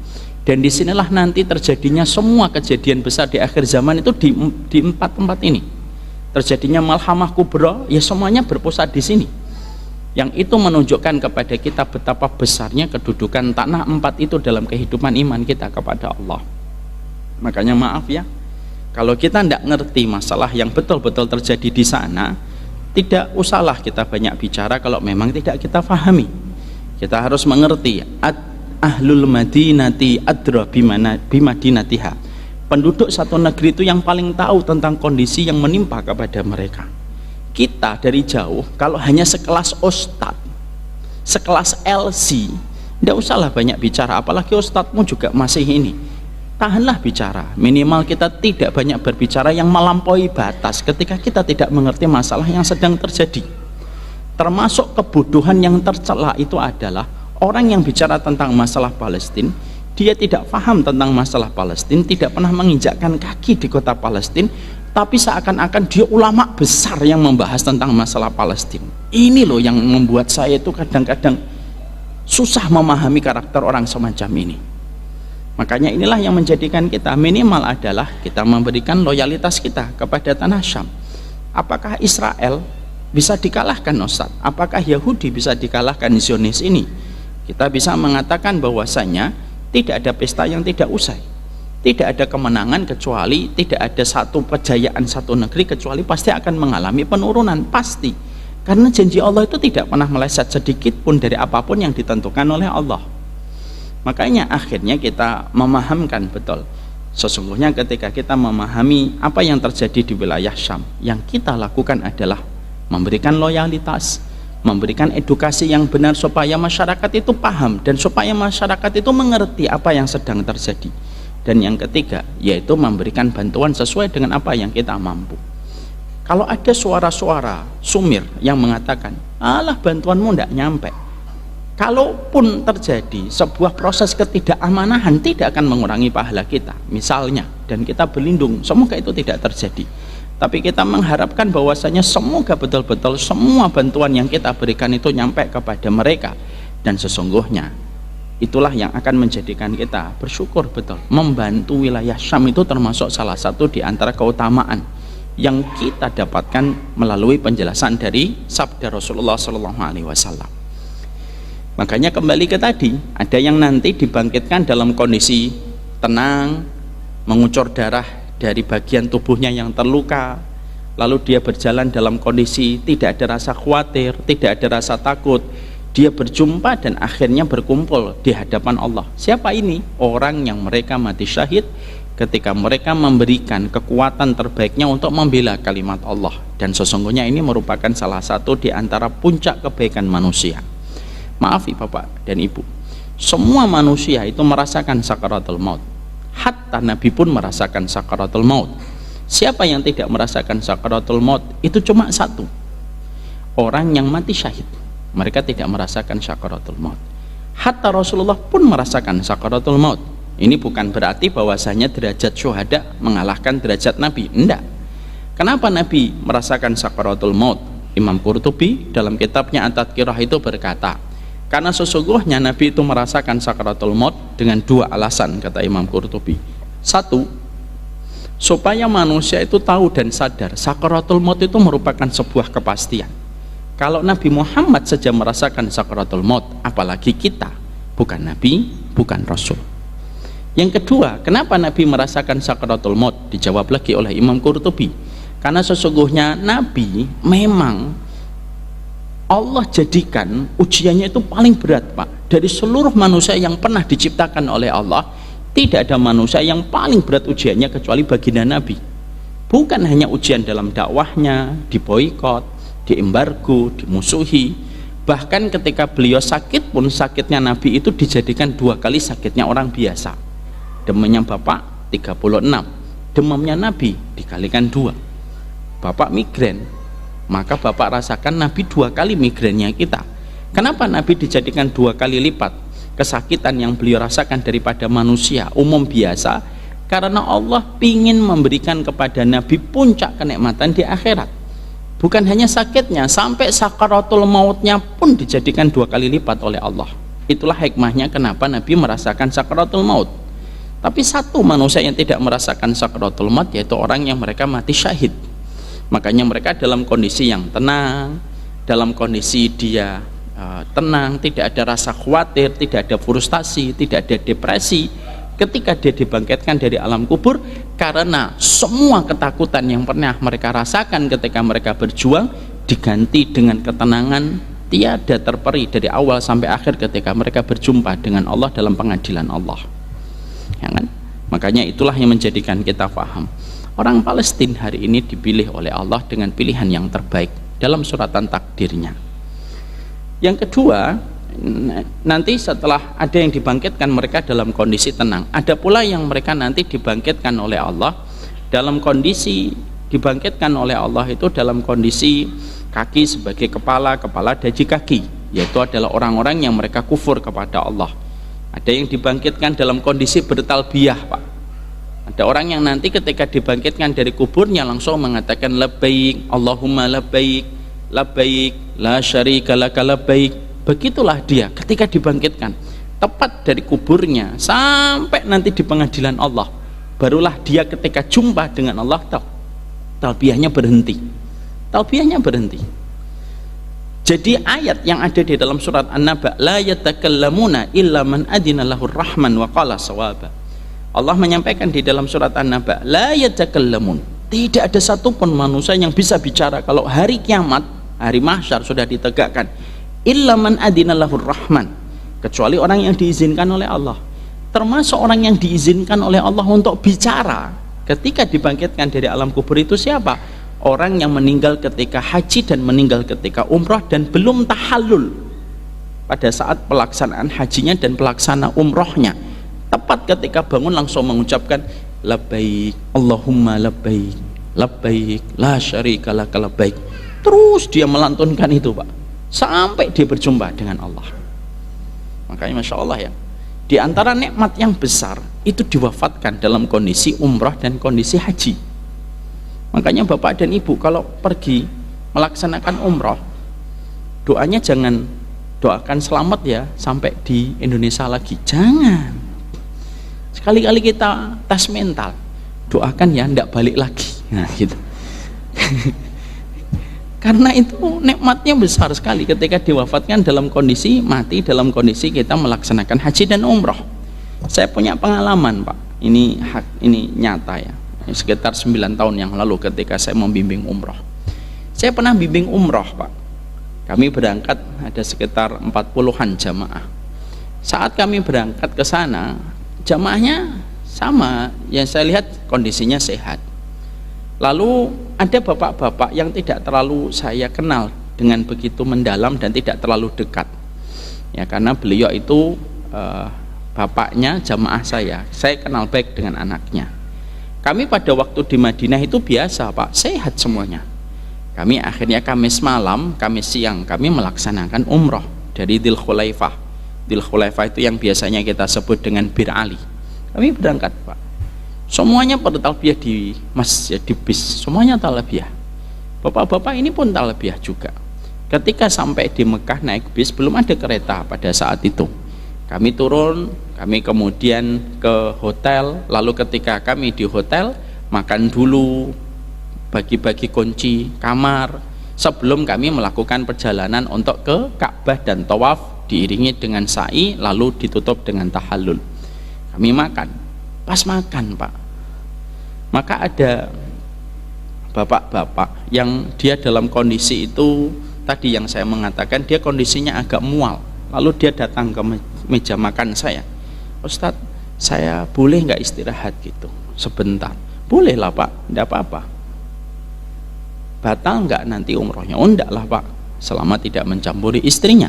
Dan disinilah nanti terjadinya semua kejadian besar di akhir zaman itu di 4 tempat ini. Terjadinya malhamah kubra, ya semuanya berpusat di sini. Yang itu menunjukkan kepada kita betapa besarnya kedudukan tanah 4 itu dalam kehidupan iman kita kepada Allah. Makanya maaf ya, kalau kita tidak ngerti masalah yang betul-betul terjadi di sana, tidak usahlah kita banyak bicara kalau memang tidak kita fahami. Kita harus mengerti ahlul madinati adra bimadinatiha. Penduduk satu negeri itu yang paling tahu tentang kondisi yang menimpa kepada mereka. Kita dari jauh, kalau hanya sekelas ustadz, sekelas LC, tidak usahlah banyak bicara, apalagi ustadzmu juga masih ini. Tahanlah bicara, minimal kita tidak banyak berbicara yang melampaui batas ketika kita tidak mengerti masalah yang sedang terjadi. Termasuk kebodohan yang tercela itu adalah orang yang bicara tentang masalah Palestina, dia tidak paham tentang masalah Palestina, tidak pernah menginjakkan kaki di kota Palestina, tapi seakan-akan dia ulama besar yang membahas tentang masalah Palestina. Ini loh yang membuat saya itu kadang-kadang susah memahami karakter orang semacam ini. Makanya inilah yang menjadikan kita minimal adalah kita memberikan loyalitas kita kepada tanah Syam. Apakah Israel bisa dikalahkan Ustaz? Apakah Yahudi bisa dikalahkan Zionis ini? Kita bisa mengatakan bahwasanya tidak ada pesta yang tidak usai, tidak ada kemenangan kecuali tidak ada satu kejayaan satu negeri kecuali pasti akan mengalami penurunan, pasti. Karena janji Allah itu tidak pernah meleset sedikit pun dari apapun yang ditentukan oleh Allah. Makanya akhirnya kita memahamkan betul, sesungguhnya ketika kita memahami apa yang terjadi di wilayah Syam, yang kita lakukan adalah memberikan loyalitas, memberikan edukasi yang benar supaya masyarakat itu paham dan supaya masyarakat itu mengerti apa yang sedang terjadi. Dan yang ketiga yaitu memberikan bantuan sesuai dengan apa yang kita mampu. Kalau ada suara-suara sumir yang mengatakan alah bantuanmu tidak nyampe, kalaupun terjadi sebuah proses ketidakamanan tidak akan mengurangi pahala kita misalnya, dan kita berlindung semoga itu tidak terjadi. Tapi kita mengharapkan bahwasanya semoga betul-betul semua bantuan yang kita berikan itu nyampe kepada mereka, dan sesungguhnya itulah yang akan menjadikan kita bersyukur betul. Membantu wilayah Syam itu termasuk salah satu di antara keutamaan yang kita dapatkan melalui penjelasan dari sabda Rasulullah SAW. Makanya kembali ke tadi, ada yang nanti dibangkitkan dalam kondisi tenang, mengucur darah dari bagian tubuhnya yang terluka, lalu dia berjalan dalam kondisi tidak ada rasa khawatir, tidak ada rasa takut. Dia berjumpa dan akhirnya berkumpul di hadapan Allah. Siapa ini? Orang yang mereka mati syahid ketika mereka memberikan kekuatan terbaiknya untuk membela kalimat Allah. Dan sesungguhnya ini merupakan salah satu di antara puncak kebaikan manusia. Maaf Bapak dan Ibu, semua manusia itu merasakan sakaratul maut. Hatta Nabi pun merasakan sakaratul maut. Siapa yang tidak merasakan sakaratul maut? Itu cuma satu, orang yang mati syahid. Mereka tidak merasakan sakaratul maut. Hatta Rasulullah pun merasakan sakaratul maut. Ini bukan berarti bahwasanya derajat syuhada mengalahkan derajat Nabi. Enggak. Kenapa Nabi merasakan sakaratul maut? Imam Qurtubi dalam kitabnya At-Tadhkirah itu berkata, karena sesungguhnya Nabi itu merasakan sakaratul maut dengan dua alasan, kata Imam Qurtubi. Satu, supaya manusia itu tahu dan sadar sakaratul maut itu merupakan sebuah kepastian. Kalau Nabi Muhammad saja merasakan sakaratul maut, apalagi kita, bukan Nabi, bukan Rasul. Yang kedua, kenapa Nabi merasakan sakaratul maut? Dijawab lagi oleh Imam Qurtubi, karena sesungguhnya Nabi memang Allah jadikan ujiannya itu paling berat, Pak. Dari seluruh manusia yang pernah diciptakan oleh Allah, tidak ada manusia yang paling berat ujiannya kecuali baginda Nabi. Bukan hanya ujian dalam dakwahnya, diboikot, diembargo, dimusuhi. Bahkan ketika beliau sakit pun, sakitnya Nabi itu dijadikan 2 kali sakitnya orang biasa. Demamnya Bapak 36, demamnya Nabi dikalikan 2. Bapak migrain, maka Bapak rasakan Nabi 2 kali migrennya kita. Kenapa Nabi dijadikan 2 kali lipat kesakitan yang beliau rasakan daripada manusia umum biasa? Karena Allah ingin memberikan kepada Nabi puncak kenikmatan di akhirat. Bukan hanya sakitnya, sampai sakaratul mautnya pun dijadikan 2 kali lipat oleh Allah. Itulah hikmahnya kenapa Nabi merasakan sakaratul maut. Tapi satu manusia yang tidak merasakan sakaratul maut, yaitu orang yang mereka mati syahid. Makanya mereka dalam kondisi yang tenang, dalam kondisi dia tenang, tidak ada rasa khawatir, tidak ada frustasi, tidak ada depresi ketika dia dibangkitkan dari alam kubur, karena semua ketakutan yang pernah mereka rasakan ketika mereka berjuang diganti dengan ketenangan tiada terperi dari awal sampai akhir ketika mereka berjumpa dengan Allah dalam pengadilan Allah, ya kan? Makanya itulah yang menjadikan kita paham orang Palestina hari ini dipilih oleh Allah dengan pilihan yang terbaik dalam suratan takdirnya. Yang kedua, nanti setelah ada yang dibangkitkan mereka dalam kondisi tenang, ada pula yang mereka nanti dibangkitkan oleh Allah dalam kondisi dibangkitkan oleh Allah itu dalam kondisi kaki sebagai kepala, kepala daji kaki, yaitu adalah orang-orang yang mereka kufur kepada Allah. Ada yang dibangkitkan dalam kondisi bertalbiyah, Pak. Ada orang yang nanti ketika dibangkitkan dari kuburnya langsung mengatakan labbaik Allahumma labbaik labbaik la syarika laka labbaik. Begitulah dia ketika dibangkitkan tepat dari kuburnya sampai nanti di pengadilan Allah, barulah dia ketika jumpa dengan Allah talbiyahnya berhenti. Jadi ayat yang ada di dalam surat An-Naba, la yatakallamuna illa man adina lahur rahman wa qala sawaba. Allah menyampaikan di dalam surat An-Naba, la yatakallamun, tidak ada satupun manusia yang bisa bicara kalau hari kiamat, hari mahsyar sudah ditegakkan, illa man adina lahur rahman, kecuali orang yang diizinkan oleh Allah. Termasuk orang yang diizinkan oleh Allah untuk bicara ketika dibangkitkan dari alam kubur itu siapa? Orang yang meninggal ketika haji dan meninggal ketika umrah dan belum tahallul pada saat pelaksanaan hajinya dan pelaksana umrohnya. Tepat ketika bangun langsung mengucapkan labbaik Allahumma labbaik labbaik la syarika laka labbaik. Terus dia melantunkan itu, Pak, sampai dia berjumpa dengan Allah. Makanya Masya Allah ya, di antara nikmat yang besar itu diwafatkan dalam kondisi umrah dan kondisi haji. Makanya Bapak dan Ibu kalau pergi melaksanakan umrah, doanya jangan doakan selamat ya sampai di Indonesia lagi, jangan. Sekali-kali kita tes mental, doakan ya ndak balik lagi, nah gitu. Karena itu nikmatnya besar sekali ketika diwafatkan dalam kondisi mati, dalam kondisi kita melaksanakan haji dan umrah. Saya punya pengalaman, Pak, ini nyata ya. sekitar 9 tahun yang lalu ketika saya membimbing umroh. Saya pernah bimbing umroh, Pak. Kami berangkat ada sekitar 40-an jamaah. Saat kami berangkat ke sana, jamaahnya sama, yang saya lihat kondisinya sehat. Lalu ada bapak-bapak yang tidak terlalu saya kenal dengan begitu mendalam dan tidak terlalu dekat. Ya, karena beliau itu bapaknya jamaah saya kenal baik dengan anaknya. Kami pada waktu di Madinah itu biasa, Pak, sehat semuanya. Kami akhirnya Kamis malam, Kamis siang kami melaksanakan umroh dari Dzul Khulaifah. Dzul Khulaifah itu yang biasanya kita sebut dengan Bir Ali. Kami berangkat, Pak. Semuanya pada talbiyah di masjid, di bis, semuanya talbiyah. Bapak-bapak ini pun talbiyah juga. Ketika sampai di Mekah naik bis, belum ada kereta pada saat itu. Kami turun, kami kemudian ke hotel, lalu ketika kami di hotel, makan dulu, bagi-bagi kunci kamar, sebelum kami melakukan perjalanan untuk ke Ka'bah dan tawaf, diiringi dengan sa'i, lalu ditutup dengan tahallul. Kami makan, pas makan, Pak, maka ada bapak-bapak yang dia dalam kondisi itu, tadi yang saya mengatakan, dia kondisinya agak mual. Lalu dia datang ke meja makan saya, Ustadz, saya boleh nggak istirahat gitu sebentar? Boleh lah, Pak, enggak apa-apa. Batal nggak nanti umrohnya? Oh enggak lah, Pak, selama tidak mencampuri istrinya.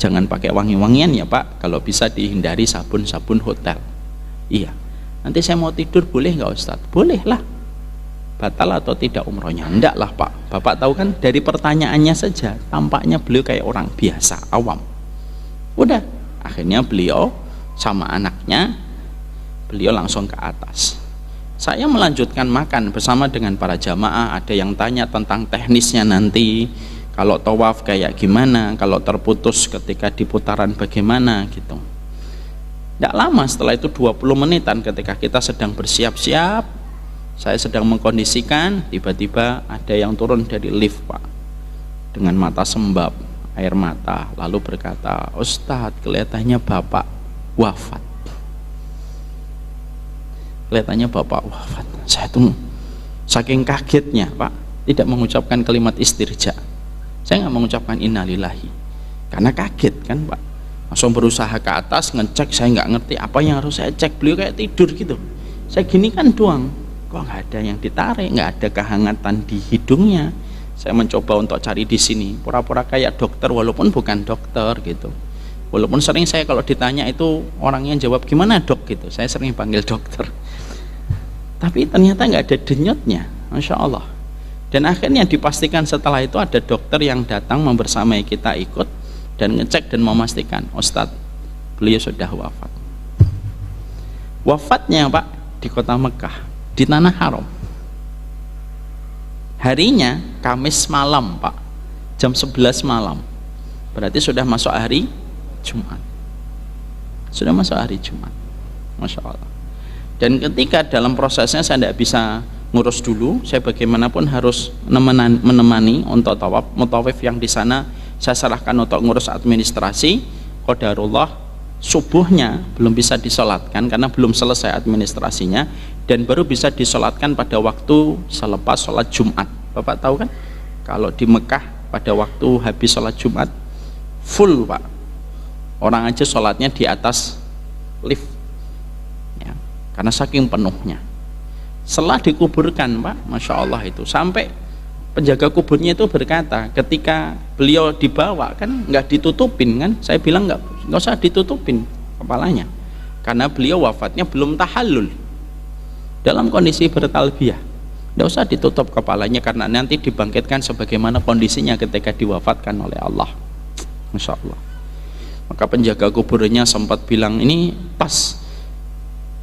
Jangan pakai wangi-wangian ya, Pak, kalau bisa dihindari sabun-sabun hotel. Iya. Nanti saya mau tidur boleh nggak, Ustadz? Boleh lah. Batal atau tidak umrohnya? Enggak lah, Pak. Bapak tahu kan dari pertanyaannya saja tampaknya beliau kayak orang biasa, awam. Udah, akhirnya beliau sama anaknya, beliau langsung ke atas. Saya melanjutkan makan bersama dengan para jamaah. Ada yang tanya tentang teknisnya nanti, kalau tawaf kayak gimana, kalau terputus ketika di putaran bagaimana gitu. Tidak lama setelah itu, 20 menitan ketika kita sedang bersiap-siap, saya sedang mengkondisikan, tiba-tiba ada yang turun dari lift, Pak, dengan mata sembab, air mata, lalu berkata, Ustadz, kelihatannya Bapak wafat. Kelihatannya Bapak wafat. Saya tuh saking kagetnya, Pak, tidak mengucapkan kalimat istirja. Saya nggak mengucapkan innalillahi karena kaget kan, Pak. Langsung berusaha ke atas ngecek, saya nggak ngerti apa yang harus saya cek. Beliau kayak tidur gitu. Saya gini kan doang, kok nggak ada yang ditarik, nggak ada kehangatan di hidungnya. Saya mencoba untuk cari di sini, pura-pura kayak dokter walaupun bukan dokter gitu. Walaupun sering saya kalau ditanya itu orangnya jawab gimana dok gitu, saya sering panggil dokter. Tapi ternyata nggak ada denyutnya, Masya Allah. Dan akhirnya dipastikan setelah itu ada dokter yang datang membersamai kita ikut dan ngecek dan memastikan, Ustadz, beliau sudah wafat. Wafatnya, Pak, di kota Mekah, di tanah haram. Harinya Kamis malam, Pak, jam 11 malam. Berarti sudah masuk hari Jumat. Sudah masuk hari Jumat. Masya Allah. Dan ketika dalam prosesnya saya tidak bisa ngurus dulu, saya bagaimanapun harus menemani untuk tawaf, mutawif yang di sana saya serahkan untuk ngurus administrasi. Qadarullah, subuhnya belum bisa disolatkan karena belum selesai administrasinya, dan baru bisa disolatkan pada waktu selepas sholat Jumat. Bapak tahu kan, kalau di Mekah pada waktu habis sholat Jumat full, Pak, orang aja sholatnya di atas lift ya, karena saking penuhnya. Setelah dikuburkan, Pak, Masya Allah, itu sampai penjaga kuburnya itu berkata, ketika beliau dibawa kan nggak ditutupin kan, saya bilang nggak usah ditutupin kepalanya karena beliau wafatnya belum tahallul dalam kondisi bertalbiyah. Nggak usah ditutup kepalanya karena nanti dibangkitkan sebagaimana kondisinya ketika diwafatkan oleh Allah. Masya Allah. Maka penjaga kuburnya sempat bilang, ini pas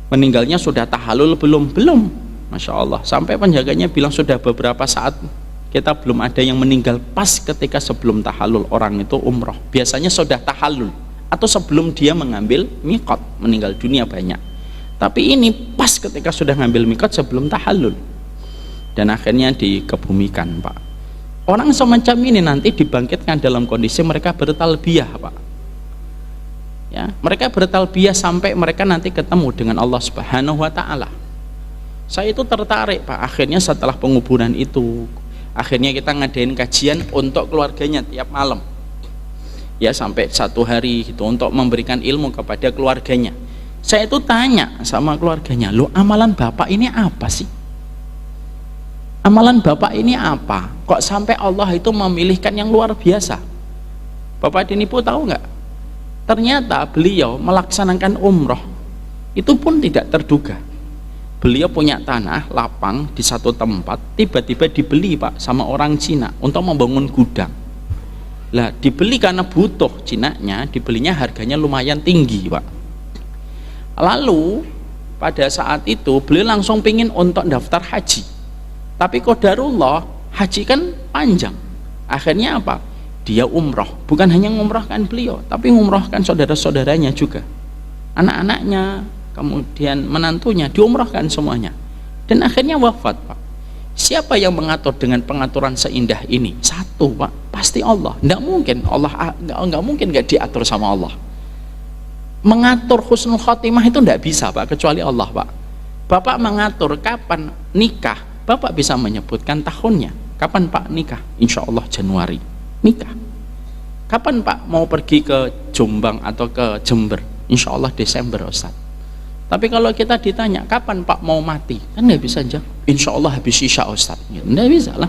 meninggalnya sudah tahallul belum? Masya Allah. Sampai penjaganya bilang sudah beberapa saat kita belum ada yang meninggal pas ketika sebelum tahallul. Orang itu umroh biasanya sudah tahallul atau sebelum dia mengambil miqat, meninggal dunia banyak. Tapi ini pas ketika sudah ngambil miqat sebelum tahallul. Dan akhirnya dikebumikan, Pak. Orang semacam ini nanti dibangkitkan dalam kondisi mereka bertalbiyah, Pak. Ya, mereka bertalbiyah sampai mereka nanti ketemu dengan Allah Subhanahu wa taala. Saya itu tertarik Pak, akhirnya setelah penguburan itu, akhirnya kita ngadain kajian untuk keluarganya tiap malam ya, sampai 1 hari gitu, untuk memberikan ilmu kepada keluarganya. Saya itu tanya sama keluarganya, loh amalan bapak ini apa sih? Amalan bapak ini apa? Kok sampai Allah itu memilihkan yang luar biasa? Bapak Dinipu tahu nggak? Ternyata beliau melaksanakan umroh itu pun tidak terduga. Beliau punya tanah lapang di satu tempat, tiba-tiba dibeli Pak sama orang Cina untuk membangun gudang. Lah dibeli karena butuh, Cinanya dibelinya harganya lumayan tinggi Pak. Lalu pada saat itu beliau langsung pingin untuk daftar haji, tapi qadarullah haji kan panjang. Akhirnya apa? Dia umroh, bukan hanya ngumrohkan beliau, tapi ngumrohkan saudara-saudaranya juga, anak-anaknya, kemudian menantunya, diumrohkan semuanya. Dan akhirnya wafat Pak. Siapa yang mengatur dengan pengaturan seindah ini? Satu Pak, pasti Allah. Nggak mungkin Allah, nggak mungkin nggak diatur sama Allah. Mengatur husnul khotimah itu nggak bisa Pak, kecuali Allah Pak. Bapak mengatur kapan nikah, Bapak bisa menyebutkan tahunnya. Kapan Pak nikah? Insya Allah Januari nikah. Kapan Pak mau pergi ke Jombang atau ke Jember? Insya Allah Desember Ustaz. Tapi kalau kita ditanya kapan Pak mau mati, kan nggak bisa jawab insya Allah habis Isya Ustaz, nggak bisa lah.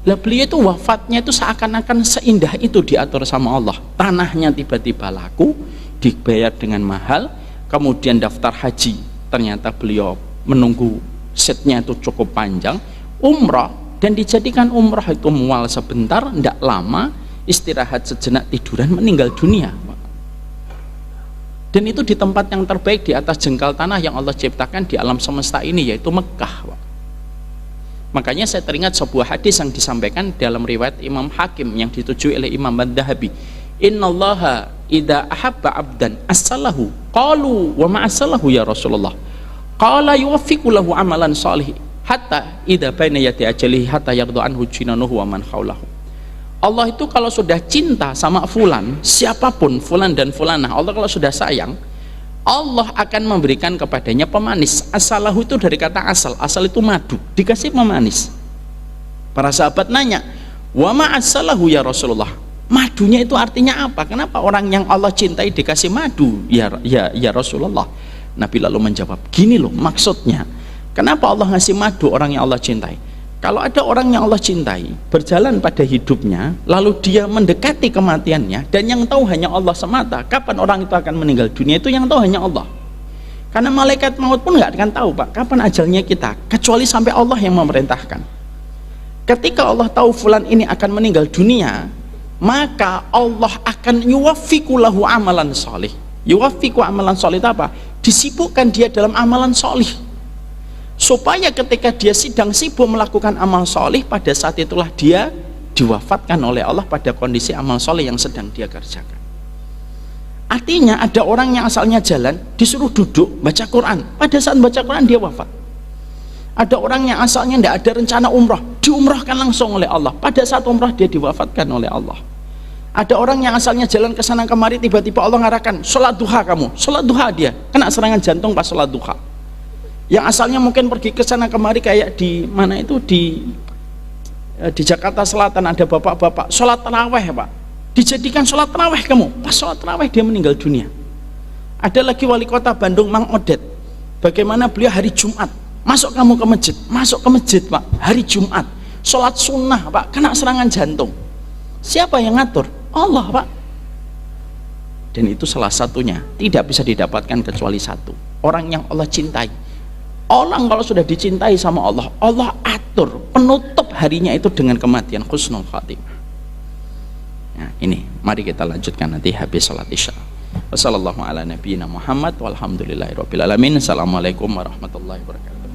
Lah beliau itu wafatnya itu seakan-akan seindah itu diatur sama Allah. Tanahnya tiba-tiba laku, dibayar dengan mahal, kemudian daftar haji, ternyata beliau menunggu setnya itu cukup panjang, umrah, dan dijadikan umrah itu mual sebentar, tidak lama, istirahat sejenak, tiduran, meninggal dunia. Dan itu di tempat yang terbaik di atas jengkal tanah yang Allah ciptakan di alam semesta ini, yaitu Mekah. Makanya saya teringat sebuah hadis yang disampaikan dalam riwayat Imam Hakim yang ditujui oleh Imam Ad-Dahabi. Innallaha idza ahabba abdan asalahu qalu wa ma asalahu ya Rasulullah. Qala yuwaffiqu lahu amalan salih hatta idza baina yati ajalihi hatta yaqdu anhu jinanuhu wa man haulahu. Allah itu kalau sudah cinta sama fulan, siapapun fulan dan fulanah, Allah kalau sudah sayang, Allah akan memberikan kepadanya pemanis. Asalahu itu dari kata asal, asal itu madu, dikasih pemanis. Para sahabat nanya, wa ma asalahu ya Rasulullah, madunya itu artinya apa? Kenapa orang yang Allah cintai dikasih madu ya Rasulullah? Nabi lalu menjawab, gini loh maksudnya, kenapa Allah ngasih madu orang yang Allah cintai? Kalau ada orang yang Allah cintai berjalan pada hidupnya, lalu dia mendekati kematiannya, dan yang tahu hanya Allah semata kapan orang itu akan meninggal dunia, itu yang tahu hanya Allah. Karena malaikat maut pun nggak akan tahu Pak kapan ajalnya kita, kecuali sampai Allah yang memerintahkan. Ketika Allah tahu fulan ini akan meninggal dunia, maka Allah akan yuwaffiqu lahu amalan sholih. Yuwaffiqu amalan sholih itu apa? Disibukkan dia dalam amalan sholih, supaya ketika dia sedang sibuk melakukan amal soleh, pada saat itulah dia diwafatkan oleh Allah pada kondisi amal soleh yang sedang dia kerjakan. Artinya ada orang yang asalnya jalan, disuruh duduk baca Quran, pada saat baca Quran dia wafat. Ada orang yang asalnya tidak ada rencana umrah, diumrahkan langsung oleh Allah, pada saat umrah dia diwafatkan oleh Allah. Ada orang yang asalnya jalan ke sana kemari, tiba-tiba Allah ngarahkan sholat duha, kamu sholat duha, dia kena serangan jantung pas sholat duha. Yang asalnya mungkin pergi ke sana kemari kayak di mana itu di Jakarta Selatan ada bapak-bapak sholat taraweh Pak, dijadikan sholat taraweh kamu, pas sholat taraweh dia meninggal dunia. Ada lagi wali kota Bandung Mang Odet, bagaimana beliau hari Jumat masuk kamu ke masjid Pak, hari Jumat sholat sunnah Pak, kena serangan jantung. Siapa yang ngatur? Allah Pak. Dan itu salah satunya tidak bisa didapatkan kecuali satu, orang yang Allah cintai. Orang kalau sudah dicintai sama Allah, Allah atur penutup harinya itu dengan kematian, husnul khatimah. Nah ini, mari kita lanjutkan nanti habis salat isya. Wassallallahu ala nabiyyina Muhammad walhamdulillahirabbil alamin. Assalamualaikum warahmatullahi wabarakatuh.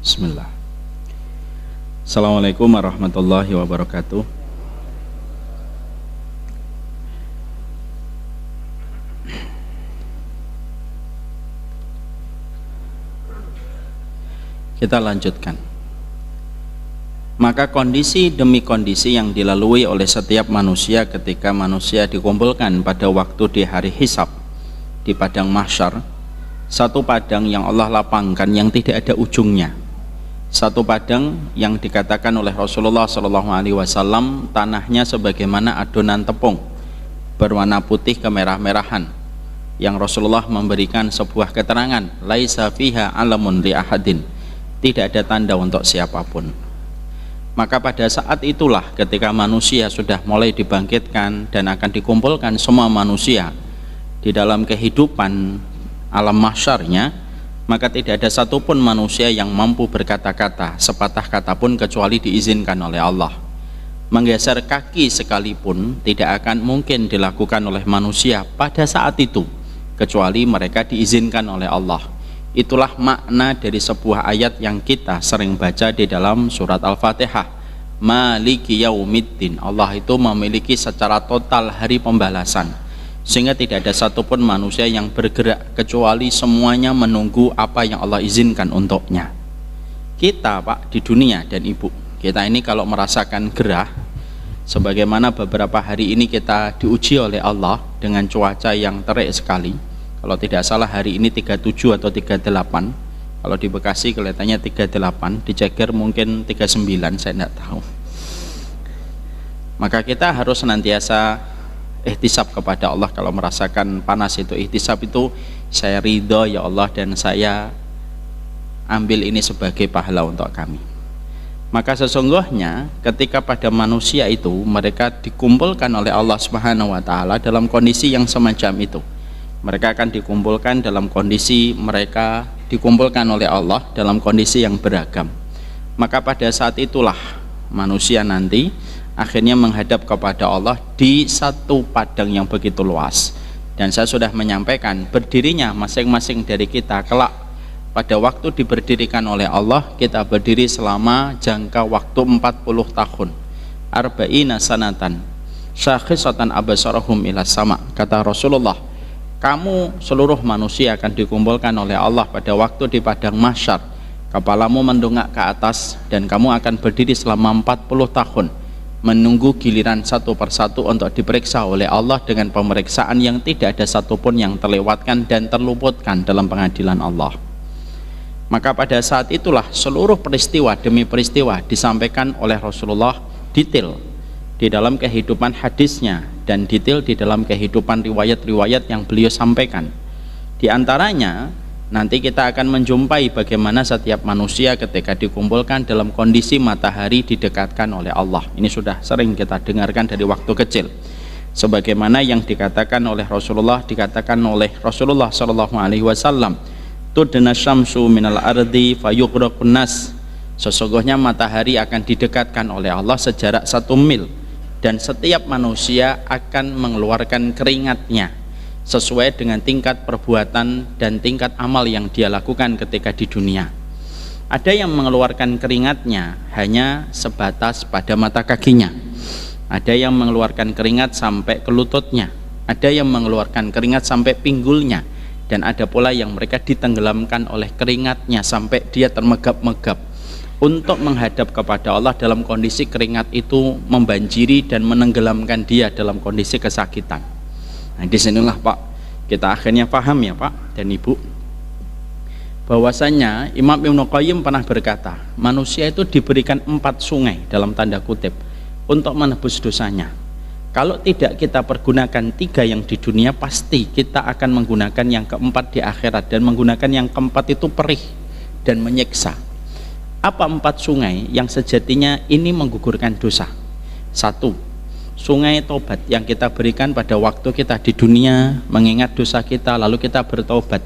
Bismillah. Assalamualaikum warahmatullahi wabarakatuh. Kita lanjutkan. Maka kondisi demi kondisi yang dilalui oleh setiap manusia ketika manusia dikumpulkan pada waktu di hari hisab, di padang mahsyar, satu padang yang Allah lapangkan yang tidak ada ujungnya, satu padang yang dikatakan oleh Rasulullah SAW tanahnya sebagaimana adonan tepung berwarna putih kemerah-merahan, yang Rasulullah memberikan sebuah keterangan, laisa fiha alamun li ahadin, tidak ada tanda untuk siapapun. Maka pada saat itulah ketika manusia sudah mulai dibangkitkan dan akan dikumpulkan semua manusia di dalam kehidupan alam mahsyarnya, maka tidak ada satupun manusia yang mampu berkata-kata sepatah kata pun kecuali diizinkan oleh Allah. Menggeser kaki sekalipun tidak akan mungkin dilakukan oleh manusia pada saat itu kecuali mereka diizinkan oleh Allah. Itulah makna dari sebuah ayat yang kita sering baca di dalam surat Al-Fatihah, Maliki Yaumiddin. Allah itu memiliki secara total hari pembalasan, sehingga tidak ada satupun manusia yang bergerak kecuali semuanya menunggu apa yang Allah izinkan untuknya. Kita Pak di dunia dan Ibu, kita ini kalau merasakan gerah, sebagaimana beberapa hari ini kita diuji oleh Allah dengan cuaca yang terik sekali. Kalau tidak salah hari ini 37 atau 38, kalau di Bekasi kelihatannya 38, di Ceger mungkin 39, saya tidak tahu. Maka kita harus senantiasa ihtisab kepada Allah. Kalau merasakan panas itu ihtisab itu, saya ridho ya Allah dan saya ambil ini sebagai pahala untuk kami. Maka sesungguhnya ketika pada manusia itu mereka dikumpulkan oleh Allah Subhanahu wa taala dalam kondisi yang semacam itu, mereka akan dikumpulkan dalam kondisi mereka dikumpulkan oleh Allah dalam kondisi yang beragam. Maka pada saat itulah manusia nanti akhirnya menghadap kepada Allah di satu padang yang begitu luas. Dan saya sudah menyampaikan, berdirinya masing-masing dari kita kelak pada waktu diberdirikan oleh Allah, kita berdiri selama jangka waktu 40 tahun, arba'ina sanatan syakhisatan abasarahum ila sama. Kata Rasulullah, kamu seluruh manusia akan dikumpulkan oleh Allah pada waktu di padang mahsyar, kepalamu mendongak ke atas dan kamu akan berdiri selama 40 tahun menunggu giliran satu persatu untuk diperiksa oleh Allah dengan pemeriksaan yang tidak ada satupun yang terlewatkan dan terluputkan dalam pengadilan Allah. Maka pada saat itulah seluruh peristiwa demi peristiwa disampaikan oleh Rasulullah detail di dalam kehidupan hadisnya dan detail di dalam kehidupan riwayat-riwayat yang beliau sampaikan. Di antaranya nanti kita akan menjumpai bagaimana setiap manusia ketika dikumpulkan dalam kondisi matahari didekatkan oleh Allah. Ini sudah sering kita dengarkan dari waktu kecil. Sebagaimana yang dikatakan oleh Rasulullah, dikatakan oleh Rasulullah SAW, tudna syamsu minal ardi fayughraqun nas. Sesungguhnya matahari akan didekatkan oleh Allah sejarak 1 mil dan setiap manusia akan mengeluarkan keringatnya sesuai dengan tingkat perbuatan dan tingkat amal yang dia lakukan ketika di dunia. Ada yang mengeluarkan keringatnya hanya sebatas pada mata kakinya, ada yang mengeluarkan keringat sampai ke lututnya, ada yang mengeluarkan keringat sampai pinggulnya, dan ada pula yang mereka ditenggelamkan oleh keringatnya sampai dia termegap-megap untuk menghadap kepada Allah dalam kondisi keringat itu membanjiri dan menenggelamkan dia dalam kondisi kesakitan. Nah, disinilah Pak, kita akhirnya paham ya Pak dan Ibu, bahwasanya Imam Ibnu Qayyim pernah berkata, manusia itu diberikan 4 sungai dalam tanda kutip untuk menebus dosanya. Kalau tidak kita pergunakan 3 yang di dunia, pasti kita akan menggunakan yang keempat di akhirat, dan menggunakan yang keempat itu perih dan menyiksa. Apa 4 sungai yang sejatinya ini menggugurkan dosa? 1, sungai tobat yang kita berikan pada waktu kita di dunia, mengingat dosa kita lalu kita bertobat,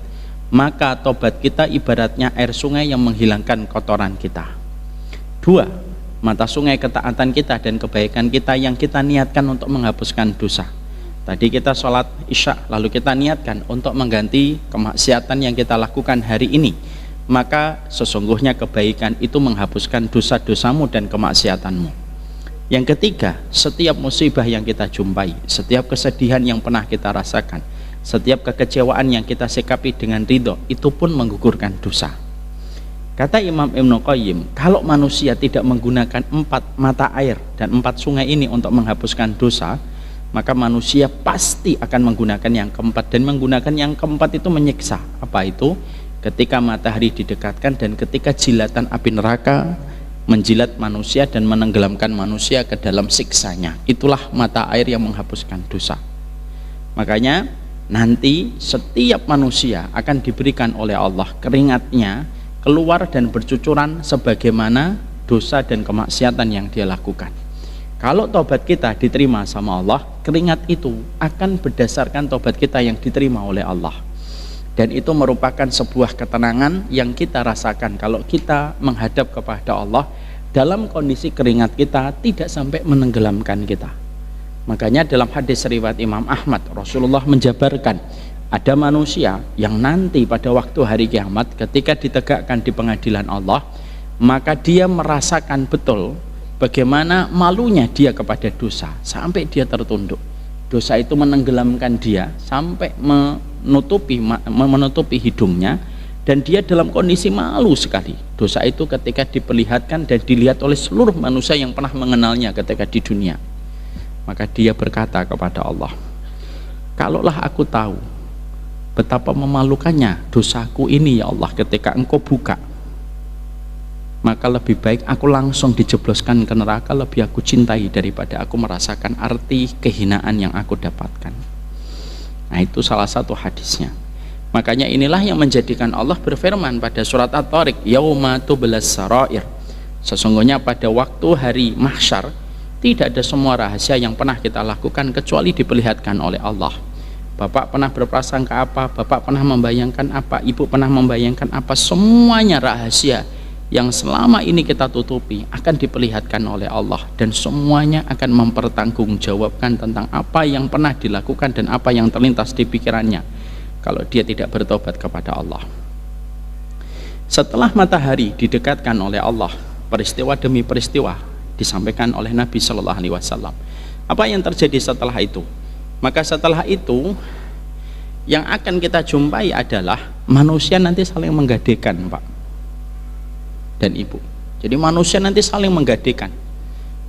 maka tobat kita ibaratnya air sungai yang menghilangkan kotoran kita. 2, mata sungai ketaatan kita dan kebaikan kita yang kita niatkan untuk menghapuskan dosa. Tadi kita sholat isya lalu kita niatkan untuk mengganti kemaksiatan yang kita lakukan hari ini, maka sesungguhnya kebaikan itu menghapuskan dosa-dosamu dan kemaksiatanmu. Yang ketiga, setiap musibah yang kita jumpai, setiap kesedihan yang pernah kita rasakan, setiap kekecewaan yang kita sikapi dengan ridho, itu pun menggugurkan dosa. Kata Imam Ibnu Qayyim, kalau manusia tidak menggunakan 4 mata air dan 4 sungai ini untuk menghapuskan dosa, maka manusia pasti akan menggunakan yang keempat, dan menggunakan yang keempat itu menyiksa. Apa itu? Ketika matahari didekatkan dan ketika jilatan api neraka menjilat manusia dan menenggelamkan manusia ke dalam siksanya. Itulah mata air yang menghapuskan dosa. Makanya nanti setiap manusia akan diberikan oleh Allah keringatnya keluar dan bercucuran sebagaimana dosa dan kemaksiatan yang dia lakukan. Kalau tobat kita diterima sama Allah, keringat itu akan berdasarkan tobat kita yang diterima oleh Allah. Dan itu merupakan sebuah ketenangan yang kita rasakan kalau kita menghadap kepada Allah dalam kondisi keringat kita tidak sampai menenggelamkan kita. Makanya dalam hadis riwayat Imam Ahmad, Rasulullah menjabarkan ada manusia yang nanti pada waktu hari kiamat ketika ditegakkan di pengadilan Allah, maka dia merasakan betul bagaimana malunya dia kepada dosa sampai dia tertunduk. Dosa itu menenggelamkan dia sampai menutupi hidungnya, dan dia dalam kondisi malu sekali. Dosa itu ketika diperlihatkan dan dilihat oleh seluruh manusia yang pernah mengenalnya ketika di dunia, maka dia berkata kepada Allah, kalaulah aku tahu betapa memalukannya dosaku ini ya Allah ketika engkau buka, maka lebih baik aku langsung dijebloskan ke neraka, lebih aku cintai daripada aku merasakan arti kehinaan yang aku dapatkan. Nah, itu salah satu hadisnya. Makanya inilah yang menjadikan Allah berfirman pada surat At-Tariq, yauma tublas sarair, sesungguhnya pada waktu hari mahsyar tidak ada semua rahasia yang pernah kita lakukan kecuali diperlihatkan oleh Allah. Bapak pernah berprasangka apa, bapak pernah membayangkan apa, ibu pernah membayangkan apa, semuanya rahasia yang selama ini kita tutupi akan diperlihatkan oleh Allah, dan semuanya akan mempertanggungjawabkan tentang apa yang pernah dilakukan dan apa yang terlintas di pikirannya kalau dia tidak bertobat kepada Allah. Setelah matahari didekatkan oleh Allah, peristiwa demi peristiwa disampaikan oleh Nabi Shallallahu Alaihi Wasallam. Apa yang terjadi setelah itu? Maka setelah itu yang akan kita jumpai adalah manusia nanti saling menggadekan, Pak dan Ibu. Jadi manusia nanti saling menggadekan.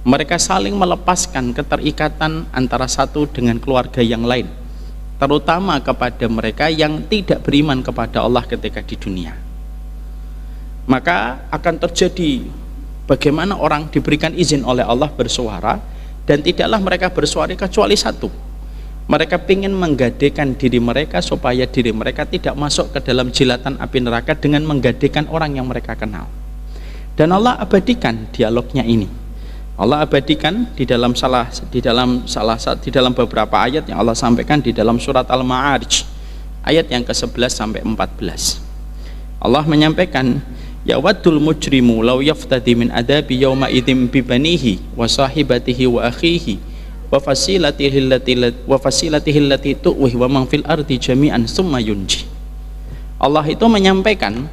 Mereka saling melepaskan keterikatan antara satu dengan keluarga yang lain, terutama kepada mereka yang tidak beriman kepada Allah ketika di dunia. Maka akan terjadi bagaimana orang diberikan izin oleh Allah bersuara, dan tidaklah mereka bersuara kecuali satu. Mereka ingin menggadekan diri mereka supaya diri mereka tidak masuk ke dalam jilatan api neraka dengan menggadekan orang yang mereka kenal. Dan Allah abadikan dialognya ini. Allah abadikan di dalam beberapa ayat yang Allah sampaikan di dalam surat Al-Ma'arij ayat yang ke-11 sampai 14. Allah menyampaikan, ya waddul mujrimu law yaftadi min adabi yawma idzin bi banihi wa sahibatihi wa akhihi wa fasilatihi allati tu'wih wa man fil ardi jami'an summa yunji. Allah itu menyampaikan,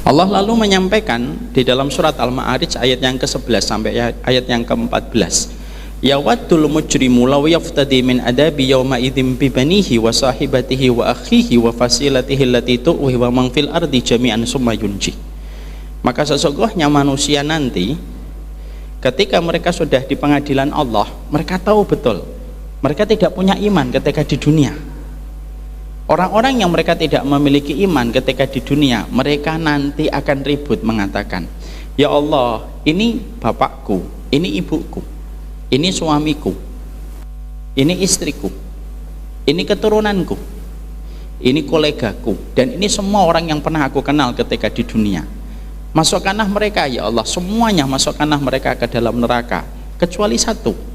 Allah lalu menyampaikan di dalam surat Al-Ma'arij ayat yang ke-11 sampai ayat yang ke-14, ya waddul mujrimu law yaftadi min adabi yawma idzin bi banihi wa sahibatihi wa akhihi wa fasilatihi allati tu'wih wa man fil ardi jami'an summa yunji. Maka sesungguhnya manusia nanti ketika mereka sudah di pengadilan Allah, mereka tahu betul mereka tidak punya iman ketika di dunia. Orang-orang yang mereka tidak memiliki iman ketika di dunia, mereka nanti akan ribut mengatakan, ya Allah, ini bapakku, ini ibuku, ini suamiku, ini istriku, ini keturunanku, ini kolegaku, dan ini semua orang yang pernah aku kenal ketika di dunia. Masukkanlah mereka ya Allah, semuanya masukkanlah mereka ke dalam neraka kecuali satu.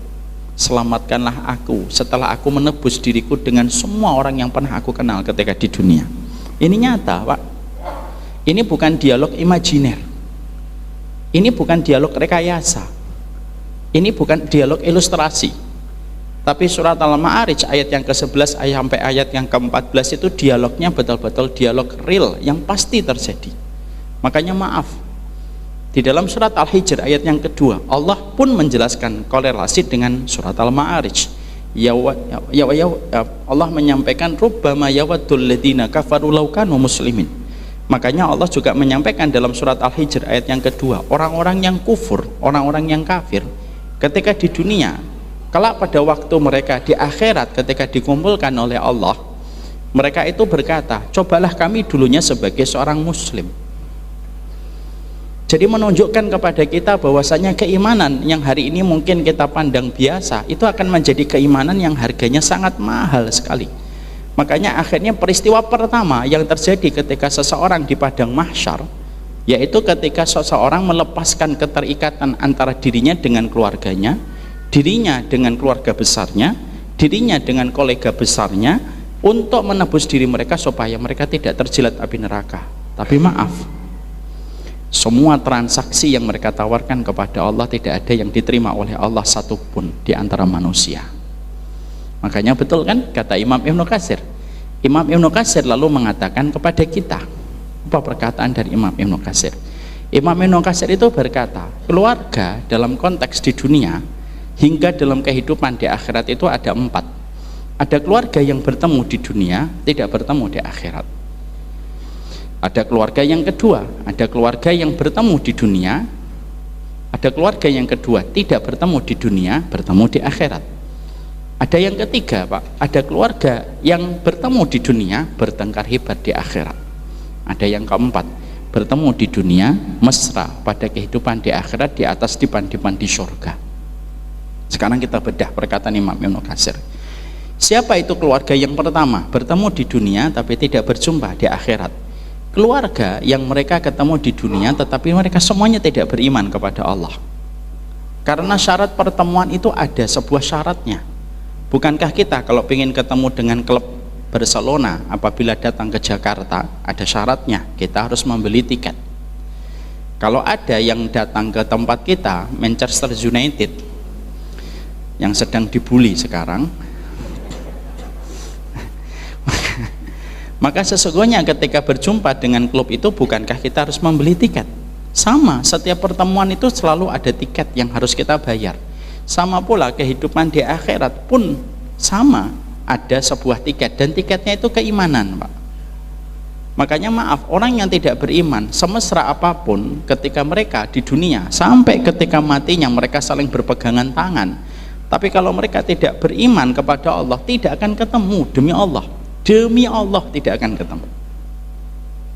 Selamatkanlah aku setelah aku menebus diriku dengan semua orang yang pernah aku kenal ketika di dunia. Ini nyata, Pak. Ini bukan dialog imajiner. Ini bukan dialog rekayasa. Ini bukan dialog ilustrasi. Tapi surat Al-Ma'arij ayat yang ke-11 sampai ayat yang ke-14 itu dialognya betul-betul dialog real yang pasti terjadi. Makanya maaf, di dalam surat Al-Hijr ayat yang kedua, Allah pun menjelaskan korelasi dengan surat Al-Ma'arij. Allah menyampaikan, rubbama yawaddul ladina kafaru law kanu muslimin. Makanya Allah juga menyampaikan dalam surat Al-Hijr ayat yang kedua, orang-orang yang kufur, orang-orang yang kafir ketika di dunia, kelak pada waktu mereka di akhirat ketika dikumpulkan oleh Allah, mereka itu berkata, cobalah kami dulunya sebagai seorang muslim. Jadi menunjukkan kepada kita bahwasanya keimanan yang hari ini mungkin kita pandang biasa, itu akan menjadi keimanan yang harganya sangat mahal sekali. Makanya akhirnya peristiwa pertama yang terjadi ketika seseorang di padang mahsyar, yaitu ketika seseorang melepaskan keterikatan antara dirinya dengan keluarganya, dirinya dengan keluarga besarnya, dirinya dengan kolega besarnya, untuk menebus diri mereka supaya mereka tidak terjilat api neraka. Tapi maaf, semua transaksi yang mereka tawarkan kepada Allah tidak ada yang diterima oleh Allah satupun di antara manusia. Makanya betul kan kata Imam Ibnu Katsir. Imam Ibnu Katsir lalu mengatakan kepada kita, apa perkataan dari Imam Ibnu Katsir? Imam Ibnu Katsir itu berkata, keluarga dalam konteks di dunia hingga dalam kehidupan di akhirat itu ada 4. Ada keluarga yang bertemu di dunia, tidak bertemu di akhirat. Ada keluarga yang kedua, ada keluarga yang bertemu di dunia, ada keluarga yang kedua tidak bertemu di dunia, bertemu di akhirat. Ada yang ketiga, Pak, ada keluarga yang bertemu di dunia, bertengkar hebat di akhirat. Ada yang keempat, bertemu di dunia, mesra pada kehidupan di akhirat, di atas dipan-dipan di surga. Sekarang kita bedah perkataan Imam Ibnu Katsir. Siapa itu keluarga yang pertama? Bertemu di dunia tapi tidak berjumpa di akhirat. Keluarga yang mereka ketemu di dunia tetapi mereka semuanya tidak beriman kepada Allah. Karena syarat pertemuan itu ada sebuah syaratnya. Bukankah kita kalau ingin ketemu dengan klub Barcelona apabila datang ke Jakarta, ada syaratnya, kita harus membeli tiket. Kalau ada yang datang ke tempat kita, Manchester United yang sedang dibully sekarang, maka sesungguhnya ketika berjumpa dengan klub itu, bukankah kita harus membeli tiket? Sama, setiap pertemuan itu selalu ada tiket yang harus kita bayar. Sama pula kehidupan di akhirat pun sama, ada sebuah tiket, dan tiketnya itu keimanan, Pak. Makanya maaf, orang yang tidak beriman semesra apapun ketika mereka di dunia sampai ketika matinya mereka saling berpegangan tangan, tapi kalau mereka tidak beriman kepada Allah tidak akan ketemu. Demi Allah tidak akan ketemu,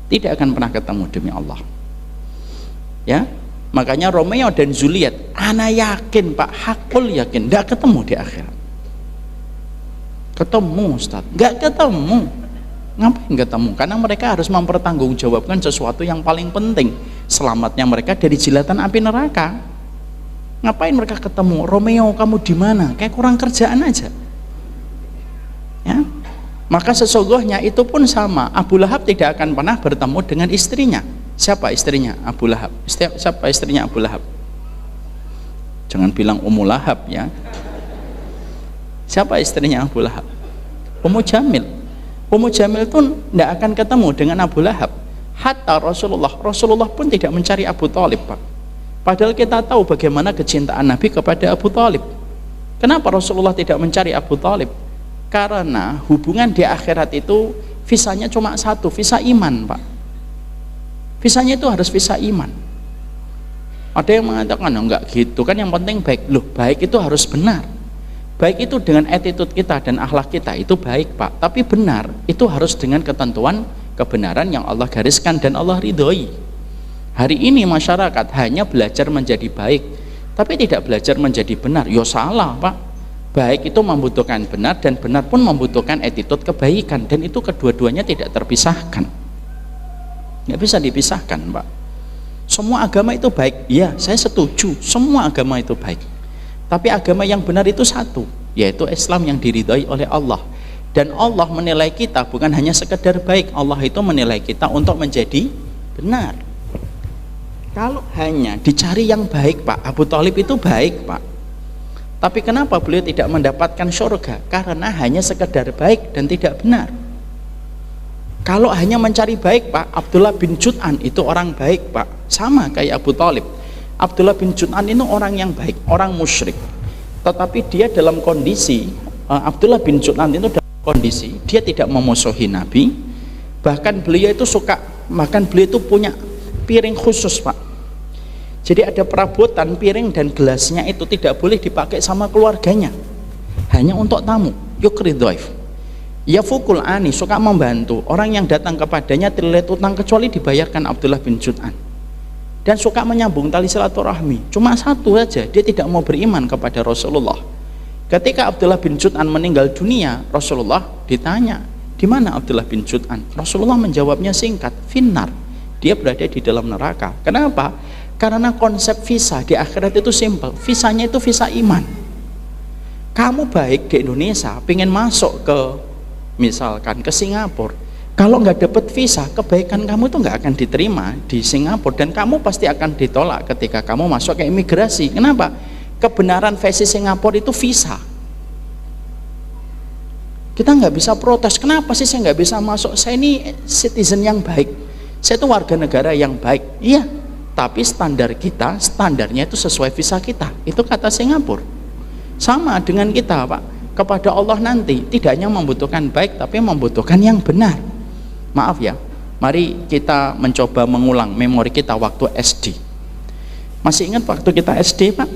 tidak akan pernah ketemu demi Allah, ya. Makanya Romeo dan Juliet, ana yakin Pak, hakul yakin, tidak ketemu di akhirat. Ketemu Ustaz, nggak ketemu. Ngapain ketemu? Karena mereka harus mempertanggungjawabkan sesuatu yang paling penting, selamatnya mereka dari jilatan api neraka. Ngapain mereka ketemu? Romeo, kamu di mana? Kayak kurang kerjaan aja, ya. Maka sesungguhnya itu pun sama. Abu Lahab tidak akan pernah bertemu dengan istrinya. Siapa istrinya? Abu Lahab. Siapa istrinya Abu Lahab? Jangan bilang Ummu Lahab, ya. Siapa istrinya Abu Lahab? Ummu Jamil. Ummu Jamil itu tidak akan ketemu dengan Abu Lahab. Hatta Rasulullah pun tidak mencari Abu Thalib, Pak. Padahal kita tahu bagaimana kecintaan Nabi kepada Abu Thalib. Kenapa Rasulullah tidak mencari Abu Thalib? Karena hubungan di akhirat itu visanya cuma satu, visa iman, Pak. Visanya itu harus visa iman. Ada yang mengatakan, oh, enggak gitu kan, yang penting baik. Loh, baik itu harus benar. Baik itu dengan attitude kita dan akhlak kita, itu baik, Pak. Tapi benar itu harus dengan ketentuan kebenaran yang Allah gariskan dan Allah ridhoi. Hari ini masyarakat hanya belajar menjadi baik tapi tidak belajar menjadi benar. Yo salah, Pak. Baik itu membutuhkan benar, dan benar pun membutuhkan attitude kebaikan, dan itu kedua-duanya tidak terpisahkan, nggak bisa dipisahkan, Pak. Semua agama itu baik, ya saya setuju, semua agama itu baik, tapi agama yang benar itu satu, yaitu Islam yang diridhai oleh Allah. Dan Allah menilai kita bukan hanya sekedar baik, Allah itu menilai kita untuk menjadi benar. Kalau hanya dicari yang baik, Pak, Abu Thalib itu baik, Pak, tapi kenapa beliau tidak mendapatkan surga? Karena hanya sekedar baik dan tidak benar. Kalau hanya mencari baik, Pak, Abdullah bin Jud'an itu orang baik, Pak, sama kayak Abu Thalib. Abdullah bin Jud'an itu orang yang baik, orang musyrik, tetapi dia dalam kondisi, Abdullah bin Jud'an itu dalam kondisi dia tidak memusuhi Nabi, bahkan beliau itu suka Bahkan beliau itu punya piring khusus, Pak. Jadi ada perabotan piring dan gelasnya itu tidak boleh dipakai sama keluarganya, hanya untuk tamu. Yukri dhaif. Ya fukul ani, suka membantu orang yang datang kepadanya tidak utang kecuali dibayarkan Abdullah bin Jud'an. Dan suka menyambung tali silaturahmi. Cuma satu aja, dia tidak mau beriman kepada Rasulullah. Ketika Abdullah bin Jud'an meninggal dunia, Rasulullah ditanya, di mana Abdullah bin Jud'an? Rasulullah menjawabnya singkat, finnar. Dia berada di dalam neraka. Kenapa? Karena konsep visa di akhirat itu simpel. Visanya itu visa iman. Kamu baik di Indonesia, pengen masuk ke misalkan ke Singapura, kalau nggak dapat visa, kebaikan kamu itu nggak akan diterima di Singapura, dan kamu pasti akan ditolak ketika kamu masuk ke imigrasi. Kenapa? Kebenaran versi Singapura itu visa. Kita nggak bisa protes, kenapa sih saya nggak bisa masuk? Saya ini citizen yang baik, saya itu warga negara yang baik. Iya, tapi standar kita, standarnya itu sesuai visa kita. Itu kata Singapura. Sama dengan kita, Pak. Kepada Allah nanti tidak hanya membutuhkan baik, tapi membutuhkan yang benar. Maaf ya, mari kita mencoba mengulang memori kita waktu SD. Masih ingat waktu kita SD, Pak?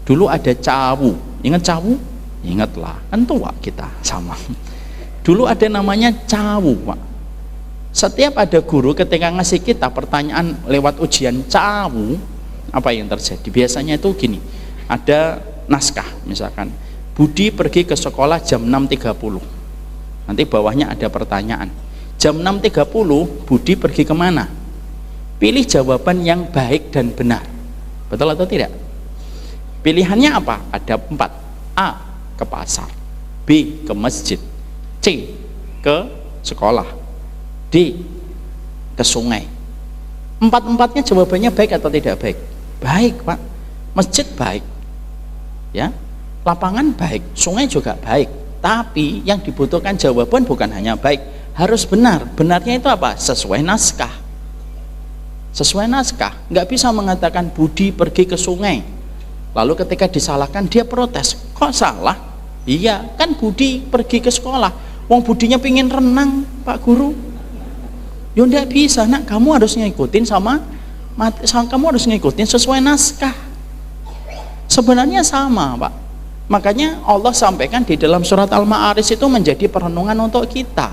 Dulu ada cawu. Ingat cawu? Ingatlah, kan tua kita sama. Dulu ada namanya cawu, Pak. Setiap ada guru ketika ngasih kita pertanyaan lewat ujian cawu, apa yang terjadi? Biasanya itu gini, ada naskah misalkan, Budi pergi ke sekolah jam 6.30. Nanti bawahnya ada pertanyaan. Jam 6.30 Budi pergi kemana? Pilih jawaban yang baik dan benar. Betul atau tidak? Pilihannya apa? Ada 4. A. Ke pasar. B. Ke masjid. C. Ke sekolah. D. Ke sungai. Empat-empatnya jawabannya baik atau tidak baik? Baik, Pak. Masjid baik. Ya. Lapangan baik, sungai juga baik, tapi yang dibutuhkan jawaban bukan hanya baik, harus benar. Benarnya itu apa? Sesuai naskah. Sesuai naskah. Nggak bisa mengatakan Budi pergi ke sungai, lalu ketika disalahkan dia protes, kok salah? Iya, kan Budi pergi ke sekolah, wong Budinya pingin renang, Pak Guru. Ya nggak bisa, nak, kamu harus ngikutin kamu harus ngikutin sesuai naskah. Sebenarnya sama, Pak. Makanya Allah sampaikan di dalam surat Al-Ma'arij itu menjadi perenungan untuk kita.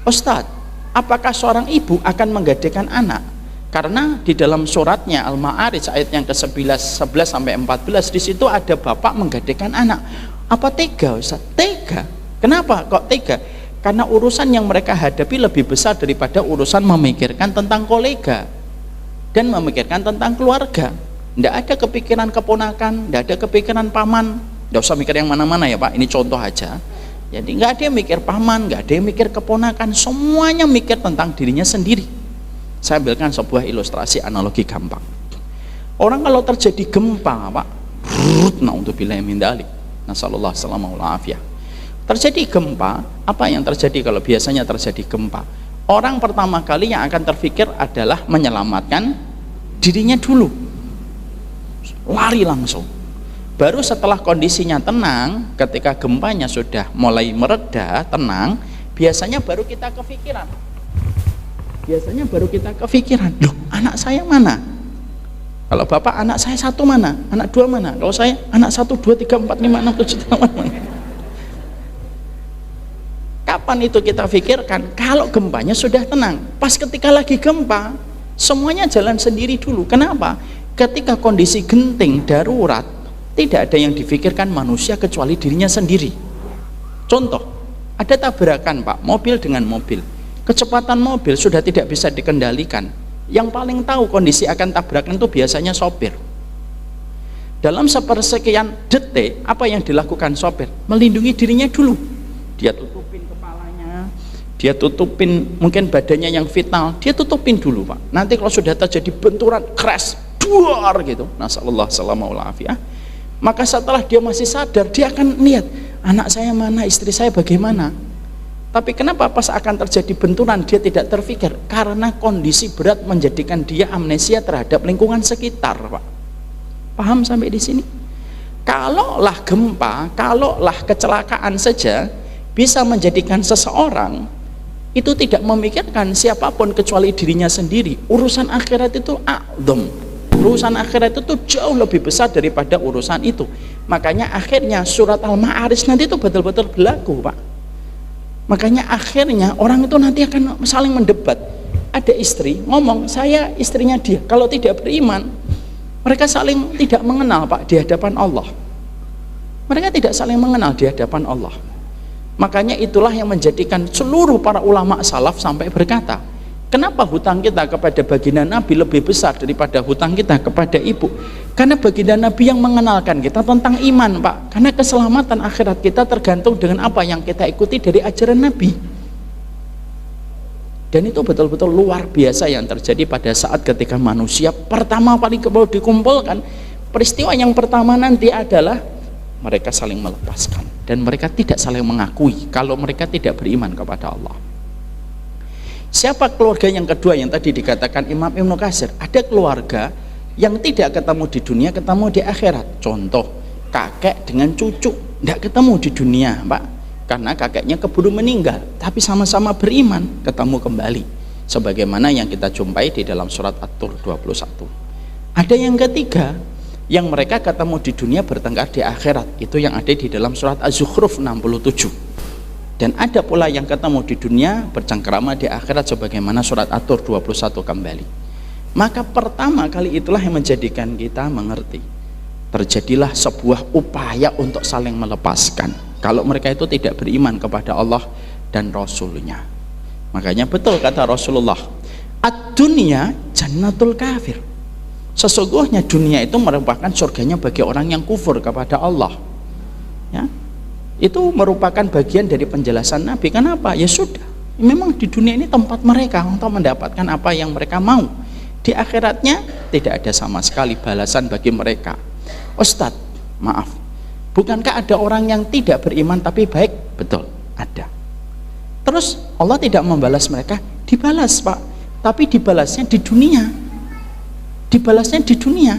Ustadz, apakah seorang ibu akan menggadaikan anak? Karena di dalam suratnya Al-Ma'arij ayat yang ke-11 sampai 14, di situ ada bapak menggadaikan anak. Apa tega, Ustadz? Tega. Kenapa kok tega? Karena urusan yang mereka hadapi lebih besar daripada urusan memikirkan tentang kolega dan memikirkan tentang keluarga. Tidak ada kepikiran keponakan, tidak ada kepikiran paman. Nggak usah mikir yang mana-mana ya, Pak, ini contoh aja. Jadi nggak ada yang mikir paman, nggak ada yang mikir keponakan, semuanya mikir tentang dirinya sendiri. Saya ambilkan sebuah ilustrasi analogi gampang. Orang kalau terjadi gempa, Pak, na'udzubillahi min dzalik, nasallallahu alaihi wasallam. Terjadi gempa, apa yang terjadi kalau biasanya terjadi gempa? Orang pertama kali yang akan terpikir adalah menyelamatkan dirinya dulu, lari langsung. Baru setelah kondisinya tenang, ketika gempanya sudah mulai mereda, tenang, biasanya baru kita kepikiran. Loh, anak saya mana? Kalau bapak, anak saya 1 mana? Anak 2 mana? Kalau saya, anak 1, 2, 3, 4, 5, 6, 7, 8 mana? Kapan itu kita pikirkan? Kalau gempanya sudah tenang. Pas ketika lagi gempa, semuanya jalan sendiri dulu. Kenapa? Ketika kondisi genting, darurat, tidak ada yang difikirkan manusia kecuali dirinya sendiri. Contoh, ada tabrakan, Pak, mobil dengan mobil. Kecepatan mobil sudah tidak bisa dikendalikan. Yang paling tahu kondisi akan tabrakan itu biasanya sopir. Dalam sepersekian detik, apa yang dilakukan sopir? Melindungi dirinya dulu. Dia tutupin kepalanya, dia tutupin mungkin badannya yang vital, dia tutupin dulu, Pak. Nanti kalau sudah terjadi benturan, crash, duar gitu, nasallallahu alaihi wasallam. Maka setelah dia masih sadar, dia akan lihat anak saya mana, istri saya bagaimana. Tapi kenapa pas akan terjadi benturan dia tidak terfikir? Karena kondisi berat menjadikan dia amnesia terhadap lingkungan sekitar, Pak. Paham sampai di sini? Kalaulah gempa, kalaulah kecelakaan saja bisa menjadikan seseorang itu tidak memikirkan siapapun kecuali dirinya sendiri. Urusan akhirat itu a'dzam. Urusan akhirat itu jauh lebih besar daripada urusan itu. Makanya akhirnya surat Al-Ma'arij nanti itu betul-betul berlaku, Pak. Makanya akhirnya orang itu nanti akan saling mendebat. Ada istri ngomong, saya istrinya dia. Kalau tidak beriman, mereka saling tidak mengenal, Pak, di hadapan Allah. Mereka tidak saling mengenal di hadapan Allah. Makanya itulah yang menjadikan seluruh para ulama salaf sampai berkata, kenapa hutang kita kepada baginda Nabi lebih besar daripada hutang kita kepada ibu? Karena baginda Nabi yang mengenalkan kita tentang iman, Pak. Karena keselamatan akhirat kita tergantung dengan apa yang kita ikuti dari ajaran Nabi. Dan itu betul-betul luar biasa yang terjadi pada saat ketika manusia pertama kali dikumpulkan. Peristiwa yang pertama nanti adalah mereka saling melepaskan dan mereka tidak saling mengakui kalau mereka tidak beriman kepada Allah. Siapa keluarga yang kedua yang tadi dikatakan Imam Ibnu Katsir? Ada keluarga yang tidak ketemu di dunia, ketemu di akhirat. Contoh, kakek dengan cucu tidak ketemu di dunia, Pak, karena kakeknya keburu meninggal, tapi sama-sama beriman, ketemu kembali, sebagaimana yang kita jumpai di dalam surat At-Tur 21. Ada yang ketiga, yang mereka ketemu di dunia bertengkar di akhirat, itu yang ada di dalam surat Az-Zukhruf 67. Dan ada pula yang ketemu di dunia bercengkrama di akhirat, sebagaimana surat At-Tur 21 kembali. Maka pertama kali itulah yang menjadikan kita mengerti, terjadilah sebuah upaya untuk saling melepaskan kalau mereka itu tidak beriman kepada Allah dan Rasulnya. Makanya betul kata Rasulullah, ad-dunya jannatul kafir. Sesungguhnya dunia itu merupakan surganya bagi orang yang kufur kepada Allah. Ya, itu merupakan bagian dari penjelasan Nabi. Kenapa? Ya sudah, memang di dunia ini tempat mereka untuk mendapatkan apa yang mereka mau. Di akhiratnya tidak ada sama sekali balasan bagi mereka. Ustadz, maaf, bukankah ada orang yang tidak beriman tapi baik? Betul, ada. Terus Allah tidak membalas mereka? Dibalas, Pak, tapi dibalasnya di dunia. Dibalasnya di dunia.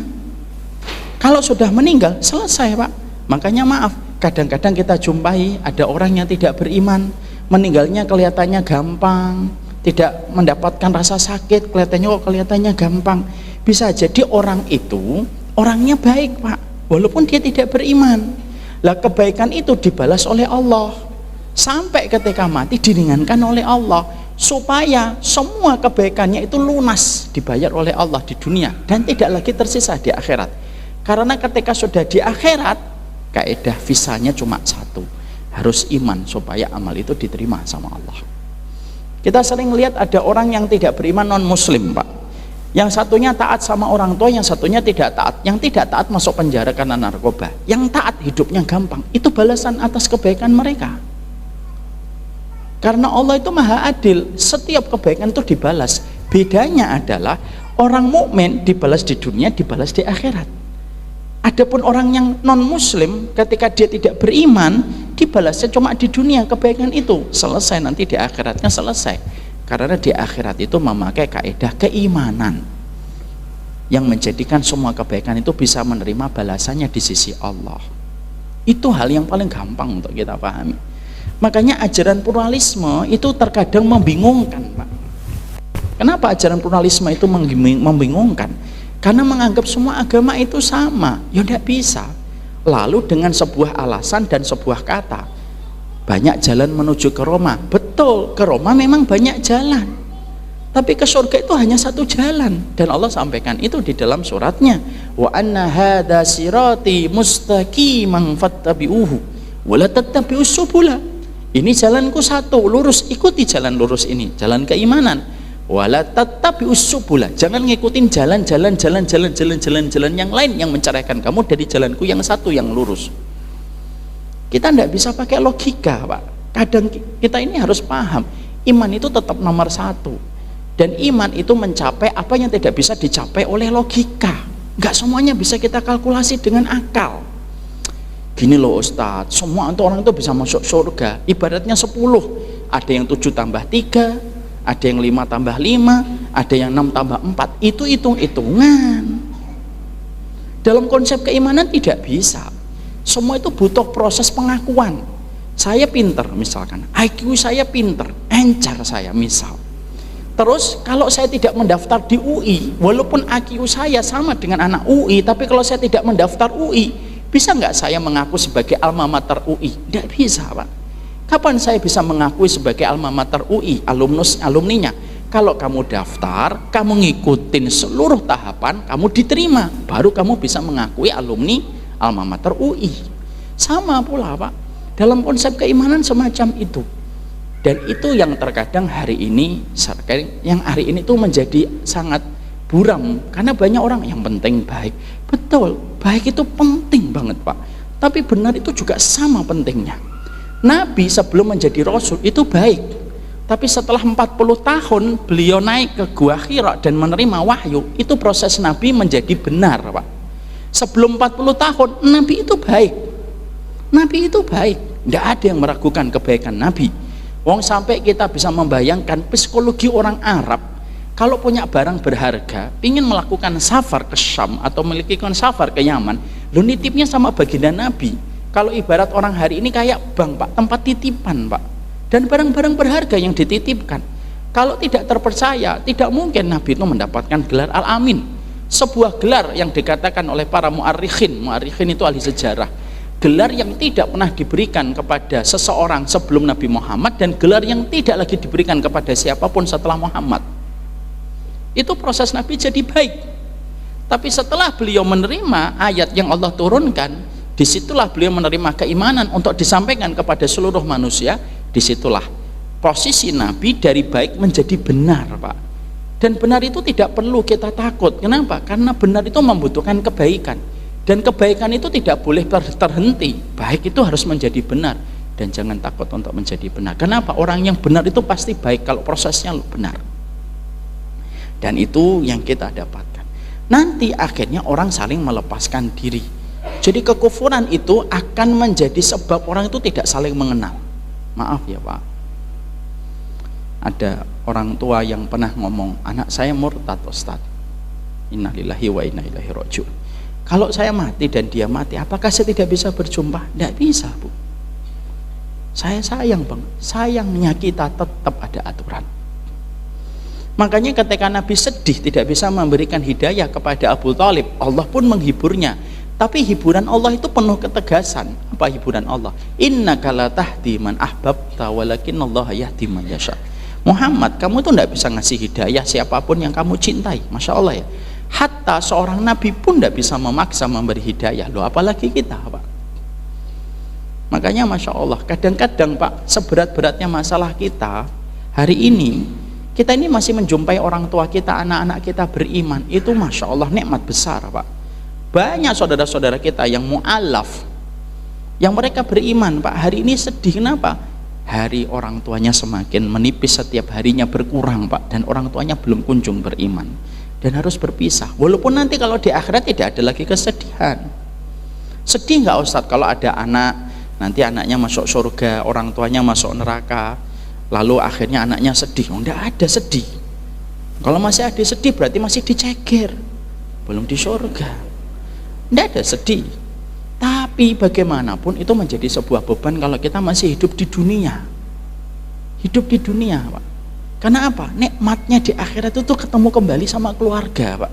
Kalau sudah meninggal, selesai, Pak. Makanya maaf, kadang-kadang kita jumpai ada orang yang tidak beriman, meninggalnya kelihatannya gampang, tidak mendapatkan rasa sakit, kelihatannya gampang. Bisa jadi orang itu orangnya baik, Pak, walaupun dia tidak beriman. Lah kebaikan itu dibalas oleh Allah, sampai ketika mati diringankan oleh Allah, supaya semua kebaikannya itu lunas dibayar oleh Allah di dunia dan tidak lagi tersisa di akhirat. Karena ketika sudah di akhirat, kaidah visanya cuma satu, harus iman supaya amal itu diterima sama Allah. Kita sering lihat ada orang yang tidak beriman, non muslim, Pak, yang satunya taat sama orang tua, yang satunya tidak taat. Yang tidak taat masuk penjara karena narkoba, yang taat hidupnya gampang. Itu balasan atas kebaikan mereka. Karena Allah itu maha adil, setiap kebaikan itu dibalas. Bedanya adalah orang mukmin dibalas di dunia, dibalas di akhirat. Adapun orang yang non muslim, ketika dia tidak beriman, dibalasnya cuma di dunia kebaikan itu, selesai nanti di akhiratnya selesai. Karena di akhirat itu memakai kaidah keimanan yang menjadikan semua kebaikan itu bisa menerima balasannya di sisi Allah. Itu hal yang paling gampang untuk kita pahami. Makanya ajaran pluralisme itu terkadang membingungkan, Pak. Kenapa ajaran pluralisme itu membingungkan? Karena menganggap semua agama itu sama. Ya tidak bisa. Lalu dengan sebuah alasan dan sebuah kata, banyak jalan menuju ke Roma. Betul, ke Roma memang banyak jalan, tapi ke surga itu hanya satu jalan. Dan Allah sampaikan itu di dalam suratnya, wa anna hadza sirati mustaqiman fattabi'uhu wa la tattabi'us subula. Ini jalanku satu, lurus, ikuti jalan lurus ini, jalan keimanan. Wala tattabi'us subula, jangan ngikutin jalan-jalan yang lain yang menceraikan kamu dari jalanku yang satu yang lurus. Kita tidak bisa pakai logika, Pak. Kadang kita ini harus paham, iman itu tetap nomor satu, dan iman itu mencapai apa yang tidak bisa dicapai oleh logika. Nggak semuanya bisa kita kalkulasi dengan akal. Gini loh Ustadz, semua orang itu bisa masuk surga, ibaratnya 10, ada yang 7 tambah 3, ada yang 5 tambah 5, ada yang 6 tambah 4, itu hitung-hitungan. Dalam konsep keimanan tidak bisa. Semua itu butuh proses pengakuan. Saya pinter misalkan, IQ saya pinter, encer saya misal. Terus kalau saya tidak mendaftar di UI, walaupun IQ saya sama dengan anak UI, tapi kalau saya tidak mendaftar UI, bisa nggak saya mengaku sebagai alma mater UI? Tidak bisa, Pak. Kapan saya bisa mengakui sebagai alma mater UI, alumninya? Kalau kamu daftar, kamu ngikutin seluruh tahapan, kamu diterima, baru kamu bisa mengakui alumni alma mater UI. Sama pula, Pak, dalam konsep keimanan semacam itu. Dan itu yang terkadang hari ini tuh menjadi sangat buram, karena banyak orang yang penting baik. Betul, baik itu penting banget, Pak, tapi benar itu juga sama pentingnya. Nabi sebelum menjadi Rasul itu baik, tapi setelah 40 tahun beliau naik ke Gua Hira dan menerima wahyu, itu proses Nabi menjadi benar, Pak. Sebelum 40 tahun Nabi itu baik, Nabi itu baik, tidak ada yang meragukan kebaikan Nabi. Wong sampai kita bisa membayangkan psikologi orang Arab kalau punya barang berharga, ingin melakukan safar ke Syam atau melakukan safar ke Yaman, lu nitipnya sama baginda Nabi. Kalau ibarat orang hari ini kayak bank, Pak, tempat titipan, Pak, dan barang-barang berharga yang dititipkan. Kalau tidak terpercaya, tidak mungkin Nabi itu mendapatkan gelar Al-Amin, sebuah gelar yang dikatakan oleh para mu'arrikhin itu ahli sejarah, gelar yang tidak pernah diberikan kepada seseorang sebelum Nabi Muhammad, dan gelar yang tidak lagi diberikan kepada siapapun setelah Muhammad. Itu proses Nabi jadi baik. Tapi setelah beliau menerima ayat yang Allah turunkan, disitulah beliau menerima keimanan untuk disampaikan kepada seluruh manusia. Disitulah posisi Nabi dari baik menjadi benar, Pak. Dan benar itu tidak perlu kita takut. Kenapa? Karena benar itu membutuhkan kebaikan, dan kebaikan itu tidak boleh terhenti. Baik itu harus menjadi benar, dan jangan takut untuk menjadi benar. Kenapa? Orang yang benar itu pasti baik kalau prosesnya benar. Dan itu yang kita dapatkan. Nanti akhirnya orang saling melepaskan diri. Jadi kekufuran itu akan menjadi sebab orang itu tidak saling mengenal. Maaf ya, Pak, ada orang tua yang pernah ngomong, anak saya murtad, Ustaz. Innalillahi wa inna ilaihi raji'un. Kalau saya mati dan dia mati, apakah saya tidak bisa berjumpa? Tidak bisa, Bu. Saya sayang banget. Sayangnya kita tetap ada aturan. Makanya ketika Nabi sedih tidak bisa memberikan hidayah kepada Abu Thalib, Allah pun menghiburnya. Tapi hiburan Allah itu penuh ketegasan. Apa hiburan Allah? Innaka la tahdi man ahbabta walakinallaha yahdi man yasha. Muhammad, kamu tuh tidak bisa ngasih hidayah siapapun yang kamu cintai. Masya Allah ya. Hatta seorang Nabi pun tidak bisa memaksa memberi hidayah. Loh, apalagi kita, Pak. Makanya Masya Allah, kadang-kadang, Pak, seberat-beratnya masalah kita hari ini, kita ini masih menjumpai orang tua kita, anak-anak kita beriman. Itu Masya Allah nikmat besar, Pak. Banyak saudara-saudara kita yang mu'alaf, yang mereka beriman, Pak, hari ini sedih. Kenapa? Hari orang tuanya semakin menipis, setiap harinya berkurang, Pak, dan orang tuanya belum kunjung beriman, dan harus berpisah. Walaupun nanti kalau di akhirat tidak ada lagi kesedihan. Sedih nggak, Ustadz, kalau ada anak, nanti anaknya masuk surga, orang tuanya masuk neraka, lalu akhirnya anaknya sedih? Oh, enggak ada sedih. Kalau masih ada sedih berarti masih diceger, belum di surga. Enggak ada sedih. Tapi bagaimanapun itu menjadi sebuah beban kalau kita masih hidup di dunia. Hidup di dunia, Pak. Karena apa? Nikmatnya di akhirat itu ketemu kembali sama keluarga, Pak.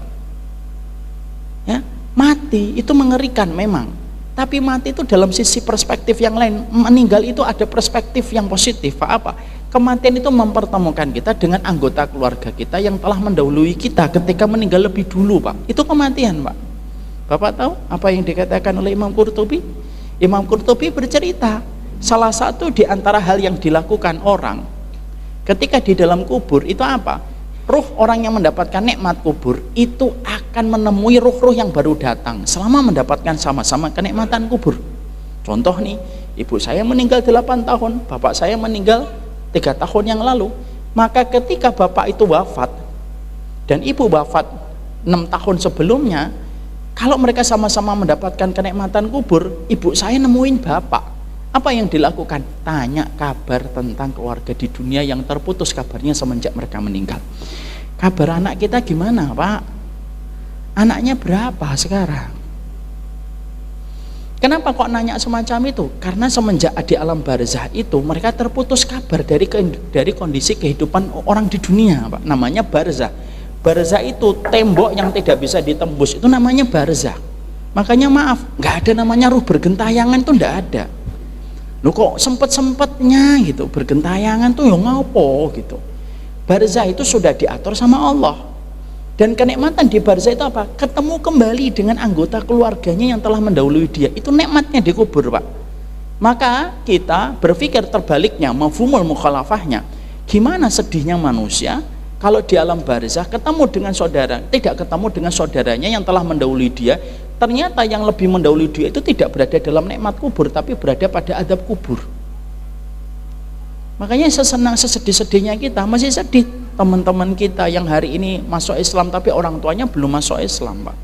Ya, mati itu mengerikan memang. Tapi mati itu dalam sisi perspektif yang lain. Meninggal itu ada perspektif yang positif, Pak. Apa? Kematian itu mempertemukan kita dengan anggota keluarga kita yang telah mendahului kita ketika meninggal lebih dulu, Pak. Itu kematian, Pak. Bapak tahu apa yang dikatakan oleh Imam Qurtubi? Imam Qurtubi bercerita, salah satu di antara hal yang dilakukan orang ketika di dalam kubur itu apa? Ruh orang yang mendapatkan nikmat kubur itu akan menemui ruh-ruh yang baru datang selama mendapatkan sama-sama kenikmatan kubur. Contoh nih, ibu saya meninggal 8 tahun, bapak saya meninggal 3 tahun yang lalu. Maka ketika bapak itu wafat dan ibu wafat 6 tahun sebelumnya, kalau mereka sama-sama mendapatkan kenikmatan kubur, ibu saya nemuin bapak. Apa yang dilakukan? Tanya kabar tentang keluarga di dunia yang terputus kabarnya semenjak mereka meninggal. Kabar anak kita gimana, Pak? Anaknya berapa sekarang? Kenapa kok nanya semacam itu? Karena semenjak di alam barzah itu mereka terputus kabar dari kondisi kehidupan orang di dunia, Pak. Namanya barzah. Barzah itu tembok yang tidak bisa ditembus, itu namanya barzah. Makanya maaf, nggak ada namanya ruh bergentayangan, itu nggak ada. Lu kok sempet-sempetnya gitu bergentayangan tuh ya ngapo gitu. Barzah itu sudah diatur sama Allah. Dan kenikmatan di barzah itu apa? Ketemu kembali dengan anggota keluarganya yang telah mendahului dia. Itu nikmatnya di kubur, Pak. Maka kita berpikir terbaliknya, mafhumul mukhalafahnya. Gimana sedihnya manusia kalau di alam barzah ketemu dengan saudara, tidak ketemu dengan saudaranya yang telah mendahului dia. Ternyata yang lebih mendahului dia itu tidak berada dalam nikmat kubur, tapi berada pada adab kubur. Makanya sesenang sesedih-sedihnya kita masih sedih teman-teman kita yang hari ini masuk Islam tapi orang tuanya belum masuk Islam, Pak.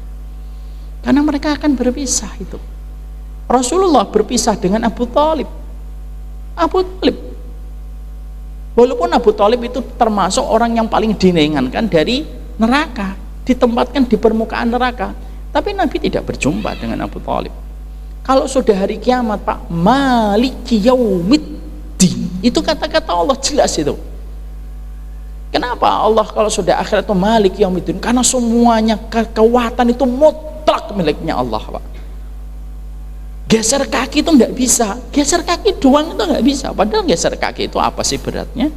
Karena mereka akan berpisah itu. Rasulullah berpisah dengan Abu Thalib. Abu Thalib. Walaupun Abu Thalib itu termasuk orang yang paling diringankan dari neraka, ditempatkan di permukaan neraka, tapi Nabi tidak berjumpa dengan Abu Thalib. Kalau sudah hari kiamat, Pak, Maliki Yaumiddin, itu kata-kata Allah jelas itu. Kenapa Allah kalau sudah akhirat itu Malik Yaumiddin? Karena semuanya kekuatan itu mutlak miliknya Allah, Pak. Geser kaki itu nggak bisa, geser kaki doang itu nggak bisa. Padahal geser kaki itu apa sih beratnya?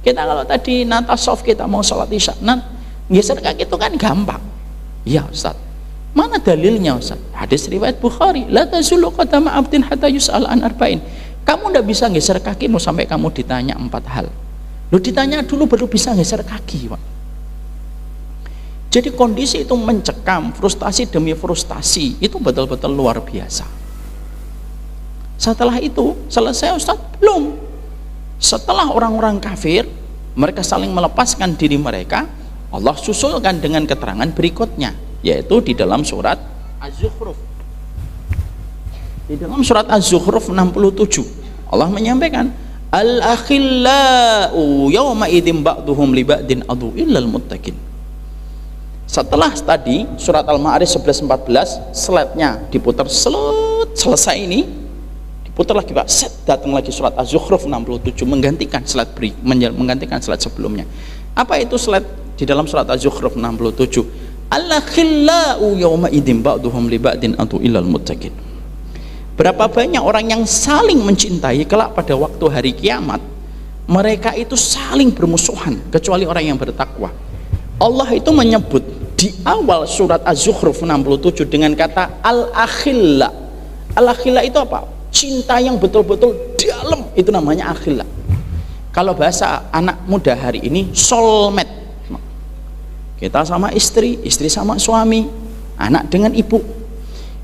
Kita kalau tadi natasawuf kita mau sholat isya, geser kaki itu kan gampang. Iya Ustaz. Mana dalilnya Ustaz? Hadis riwayat Bukhari, la tazulu qadama abdin hatta yus'al an arba'in. Kamu nggak bisa geser kakimu sampai kamu ditanya 4 hal. Lu ditanya dulu baru bisa geser kaki, Pak. Jadi kondisi itu mencekam, frustasi demi frustasi, itu betul-betul luar biasa. Setelah itu selesai Ustaz? Belum. Setelah orang-orang kafir mereka saling melepaskan diri mereka, Allah susulkan dengan keterangan berikutnya, yaitu di dalam surat Az-Zukhruf. Di dalam surat Az-Zukhruf 67 Allah menyampaikan, al-akhillau yawma idzin ba'duhum li ba'din adu illal muttaqin. Setelah tadi surat Al-Ma'arij 11-14 slide-nya diputar selesai ini, diputar lagi, Pak, datang lagi surat Az-Zukhruf 67 menggantikan slide sebelumnya. Apa itu slide di dalam surat Az-Zukhruf 67? Al-akhillau yawma idzin ba'duhum li ba'din adu illal muttaqin. Berapa banyak orang yang saling mencintai kelak pada waktu hari kiamat, mereka itu saling bermusuhan kecuali orang yang bertakwa. Allah itu menyebut di awal surat Az-Zukhruf 67 dengan kata al-akhilla. Al-akhilla itu apa? Cinta yang betul-betul dalam, itu namanya akhilla. Kalau bahasa anak muda hari ini, soulmate. Kita sama istri, istri sama suami, anak dengan ibu.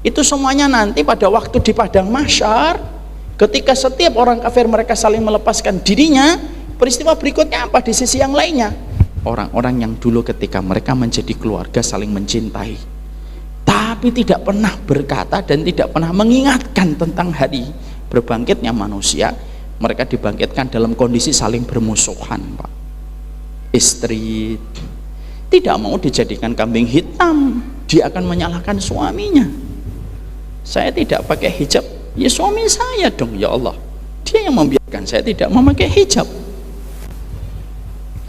Itu semuanya nanti pada waktu di padang mahsyar, ketika setiap orang kafir mereka saling melepaskan dirinya, peristiwa berikutnya apa di sisi yang lainnya? Orang-orang yang dulu ketika mereka menjadi keluarga saling mencintai, tapi tidak pernah berkata dan tidak pernah mengingatkan tentang hari berbangkitnya manusia, mereka dibangkitkan dalam kondisi saling bermusuhan, Pak. Istri tidak mau dijadikan kambing hitam, dia akan menyalahkan suaminya. Saya tidak pakai hijab, ya suami saya dong, ya Allah, dia yang membiarkan saya tidak memakai hijab.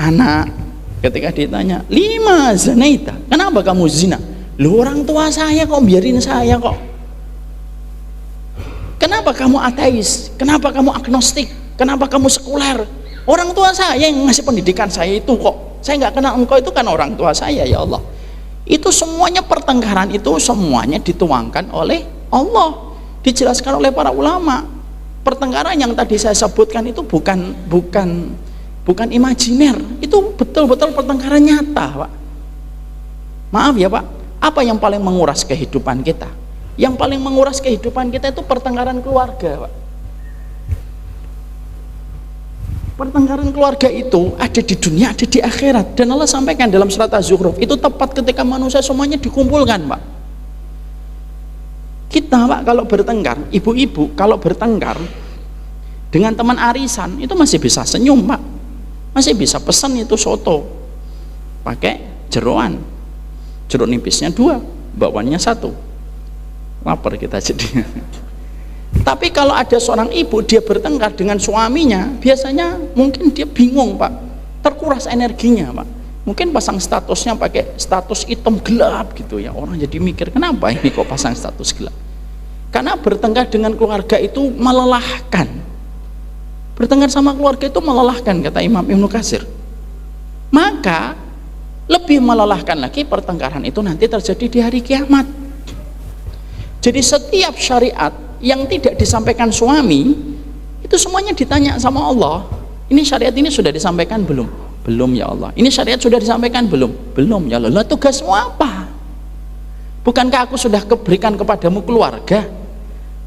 Anak ketika ditanya, lima zanaita, kenapa kamu zina? Lu orang tua saya kok biarin saya kok. Kenapa kamu ateis? Kenapa kamu agnostik? Kenapa kamu sekuler? Orang tua saya yang ngasih pendidikan saya itu kok. Saya nggak kenal engkau, itu kan orang tua saya, ya Allah. Itu semuanya pertengkaran itu semuanya dituangkan oleh Allah, dijelaskan oleh para ulama. Pertengkaran yang tadi saya sebutkan itu bukan imajiner, itu betul-betul pertengkaran nyata, Pak. Maaf ya, Pak, apa yang paling menguras kehidupan kita? Yang paling menguras kehidupan kita itu pertengkaran keluarga, Pak. Pertengkaran keluarga itu ada di dunia, ada di akhirat, dan Allah sampaikan dalam surat Az-Zukhruf itu tepat ketika manusia semuanya dikumpulkan, Pak. Kita, Pak, kalau bertengkar, ibu-ibu kalau bertengkar dengan teman arisan itu masih bisa senyum, Pak, masih bisa pesan itu soto pakai jeroan, jeruk nipisnya 2, bawaannya 1. Lapar kita jadi. Tapi kalau ada seorang ibu dia bertengkar dengan suaminya, biasanya mungkin dia bingung Pak, terkuras energinya Pak. Mungkin pasang statusnya pakai status hitam gelap gitu ya, orang jadi mikir kenapa ini kok pasang status gelap. Karena bertengkar dengan keluarga itu melelahkan. Bertengkar sama keluarga itu melelahkan, kata Imam Ibnu Katsir. Maka lebih melelahkan lagi pertengkaran itu nanti terjadi di hari kiamat. Jadi setiap syariat yang tidak disampaikan suami itu semuanya ditanya sama Allah. Ini syariat ini sudah disampaikan belum? Belum ya Allah. Ini syariat sudah disampaikan belum? Belum ya Allah. Lah tugasmu apa? Bukankah aku sudah berikan kepadamu keluarga?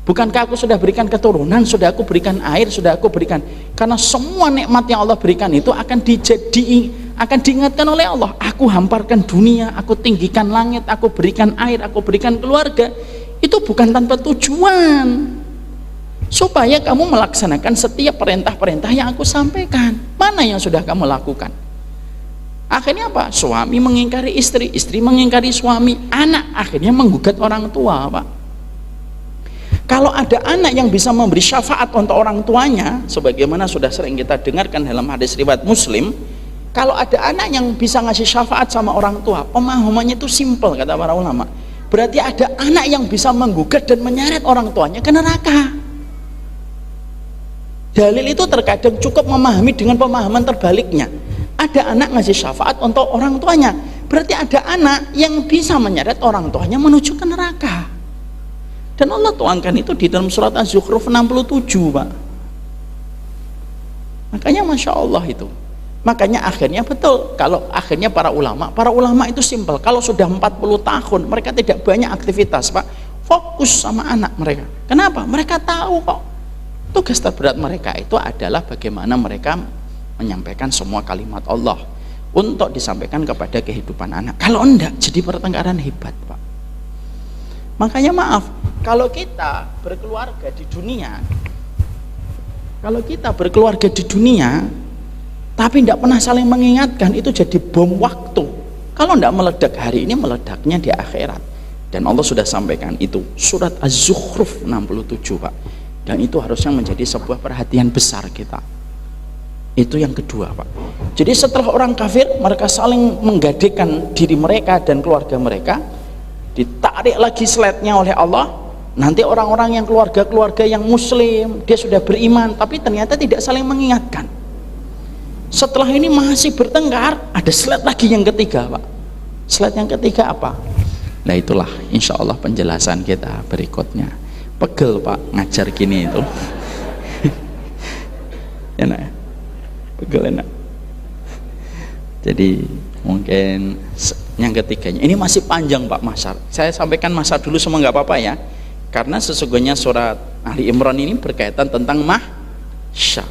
Bukankah aku sudah berikan keturunan, sudah aku berikan air, sudah aku berikan. Karena semua nikmat yang Allah berikan itu akan diingatkan oleh Allah. Aku hamparkan dunia, aku tinggikan langit, aku berikan air, aku berikan keluarga. Itu bukan tanpa tujuan, supaya kamu melaksanakan setiap perintah-perintah yang aku sampaikan. Mana yang sudah kamu lakukan? Akhirnya apa? Suami mengingkari istri, istri mengingkari suami, anak akhirnya menggugat orang tua Pak. Kalau ada anak yang bisa memberi syafaat untuk orang tuanya, sebagaimana sudah sering kita dengarkan dalam hadis riwayat Muslim, kalau ada anak yang bisa ngasih syafaat sama orang tua, pemahamannya itu simple kata para ulama. Berarti ada anak yang bisa menggugat dan menyeret orang tuanya ke neraka. Dalil itu terkadang cukup memahami dengan pemahaman terbaliknya. Ada anak ngasih syafaat untuk orang tuanya, berarti ada anak yang bisa menyeret orang tuanya menuju ke neraka. Dan Allah tuangkan itu di dalam surat Az-Zukhruf 67 Pak. Makanya Masya Allah itu. Makanya akhirnya betul, kalau akhirnya para ulama itu simpel. Kalau sudah 40 tahun mereka tidak banyak aktivitas Pak, fokus sama anak mereka. Kenapa? Mereka tahu kok tugas terberat mereka itu adalah bagaimana mereka menyampaikan semua kalimat Allah untuk disampaikan kepada kehidupan anak. Kalau enggak jadi pertengkaran hebat Pak. Makanya maaf, kalau kita berkeluarga di dunia, tapi tidak pernah saling mengingatkan, itu jadi bom waktu. Kalau tidak meledak hari ini, meledaknya di akhirat. Dan Allah sudah sampaikan itu, surat Az-Zukhruf 67 Pak. Dan itu harusnya menjadi sebuah perhatian besar kita. Itu yang kedua Pak. Jadi setelah orang kafir, mereka saling menggadekan diri mereka dan keluarga mereka, ditarik lagi slide-nya oleh Allah. Nanti orang-orang yang keluarga-keluarga yang muslim, dia sudah beriman tapi ternyata tidak saling mengingatkan. Setelah ini masih bertengkar, ada slide lagi yang ketiga Pak. Slide yang ketiga apa? Nah itulah insya Allah penjelasan kita berikutnya. Pegel Pak ngajar gini itu. Enak ya? Pegel enak. Jadi mungkin yang ketiganya ini masih panjang Pak Masar. Saya sampaikan Masar dulu semua nggak apa-apa ya. Karena sesungguhnya surat Ali Imran ini berkaitan tentang mahsyar.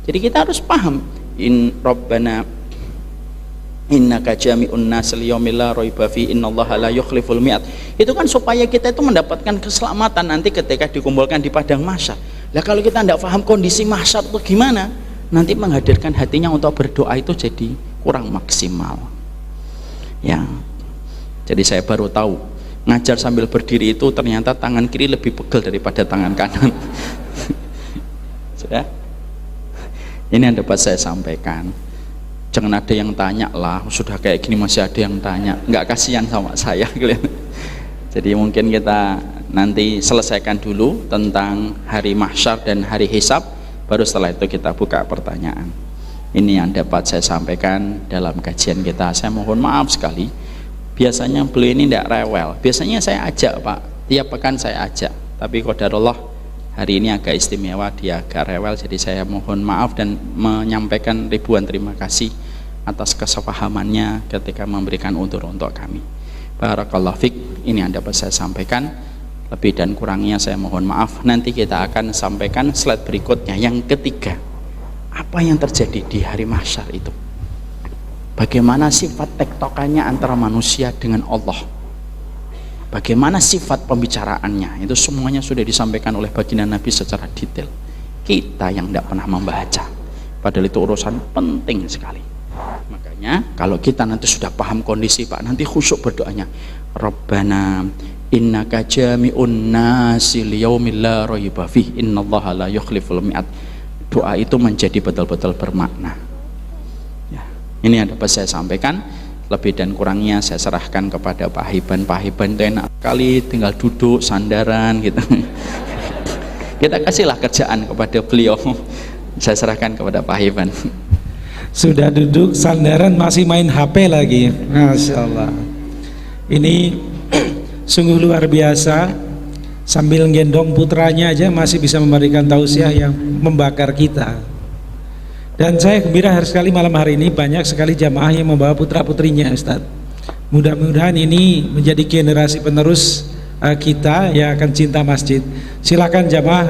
Jadi kita harus paham in Rabbana innaka jami'un nas liyaumil la raiba fi innallaha la yukhliful mi'ad. Itu kan supaya kita itu mendapatkan keselamatan nanti ketika dikumpulkan di padang mahsyar. Lah kalau kita tidak paham kondisi mahsyar itu gimana? Nanti menghadirkan hatinya untuk berdoa itu jadi kurang maksimal. Ya. Jadi saya baru tahu ngajar sambil berdiri itu ternyata tangan kiri lebih pegel daripada tangan kanan. Sudah? Ini yang dapat saya sampaikan. Jangan ada yang tanya lah, sudah kayak gini masih ada yang tanya. Nggak kasihan sama saya. Jadi mungkin kita nanti selesaikan dulu tentang hari mahsyar dan hari hisab, baru setelah itu kita buka pertanyaan. Ini yang dapat saya sampaikan dalam kajian kita. Saya mohon maaf sekali, biasanya beliau ini tidak rewel. Biasanya saya ajak Pak, tiap pekan saya ajak, tapi qadarullah hari ini agak istimewa, dia agak rewel. Jadi saya mohon maaf dan menyampaikan ribuan terima kasih atas kesepahamannya ketika memberikan udzur untuk kami. Barakallahu fik. Ini yang dapat saya sampaikan, lebih dan kurangnya saya mohon maaf. Nanti kita akan sampaikan slide berikutnya yang ketiga, apa yang terjadi di hari mahsyar itu, bagaimana sifat tektokannya antara manusia dengan Allah, bagaimana sifat pembicaraannya, itu semuanya sudah disampaikan oleh baginda Nabi secara detail. Kita yang tidak pernah membaca, padahal itu urusan penting sekali. Makanya kalau kita nanti sudah paham kondisi Pak, nanti khusyuk berdoanya, Rabbana innaka jami'un nasi liyaumil la raiba fih innallaha la yukhliful mi'ad. Doa itu menjadi betul-betul bermakna. Ya, ini yang dapat saya sampaikan. Lebih dan kurangnya saya serahkan kepada Pak Hiban. Pak Hiban itu enak sekali, tinggal duduk sandaran gitu. Kita kasihlah kerjaan kepada beliau. Saya serahkan kepada Pak Hiban. Sudah duduk sandaran masih main HP lagi. Masya Allah. Ini sungguh luar biasa. Sambil gendong putranya aja masih bisa memberikan tausiah yang membakar kita. Dan saya gembira sekali malam hari ini banyak sekali jamaah yang membawa putra putrinya, Ustadz. Mudah-mudahan ini menjadi generasi penerus kita yang akan cinta masjid. Silakan jamaah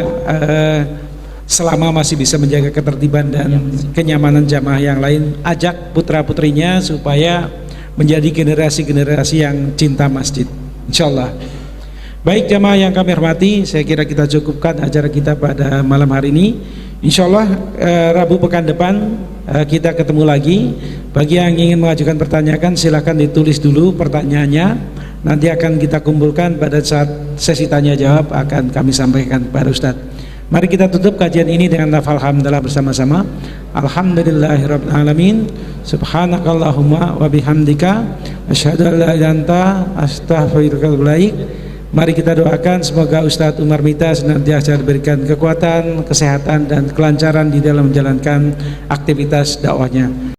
selama masih bisa menjaga ketertiban dan kenyamanan jamaah yang lain, ajak putra putrinya supaya menjadi generasi-generasi yang cinta masjid, insyaallah. Baik jamaah yang kami hormati, saya kira kita cukupkan acara kita pada malam hari ini. Insyaallah Rabu pekan depan kita ketemu lagi. Bagi yang ingin mengajukan pertanyaan silakan ditulis dulu pertanyaannya. Nanti akan kita kumpulkan pada saat sesi tanya jawab akan kami sampaikan kepada Ustadz. Mari kita tutup kajian ini dengan lafal hamdalah bersama-sama. Alhamdulillahirabbil alamin. Subhanakallahumma wa bihamdika asyhadu an la ilaha illa anta astaghfiruka wa atubu ilaik. Mari kita doakan semoga Ustadz Umar Mita senantiasa diberikan kekuatan, kesehatan dan kelancaran di dalam menjalankan aktivitas dakwahnya.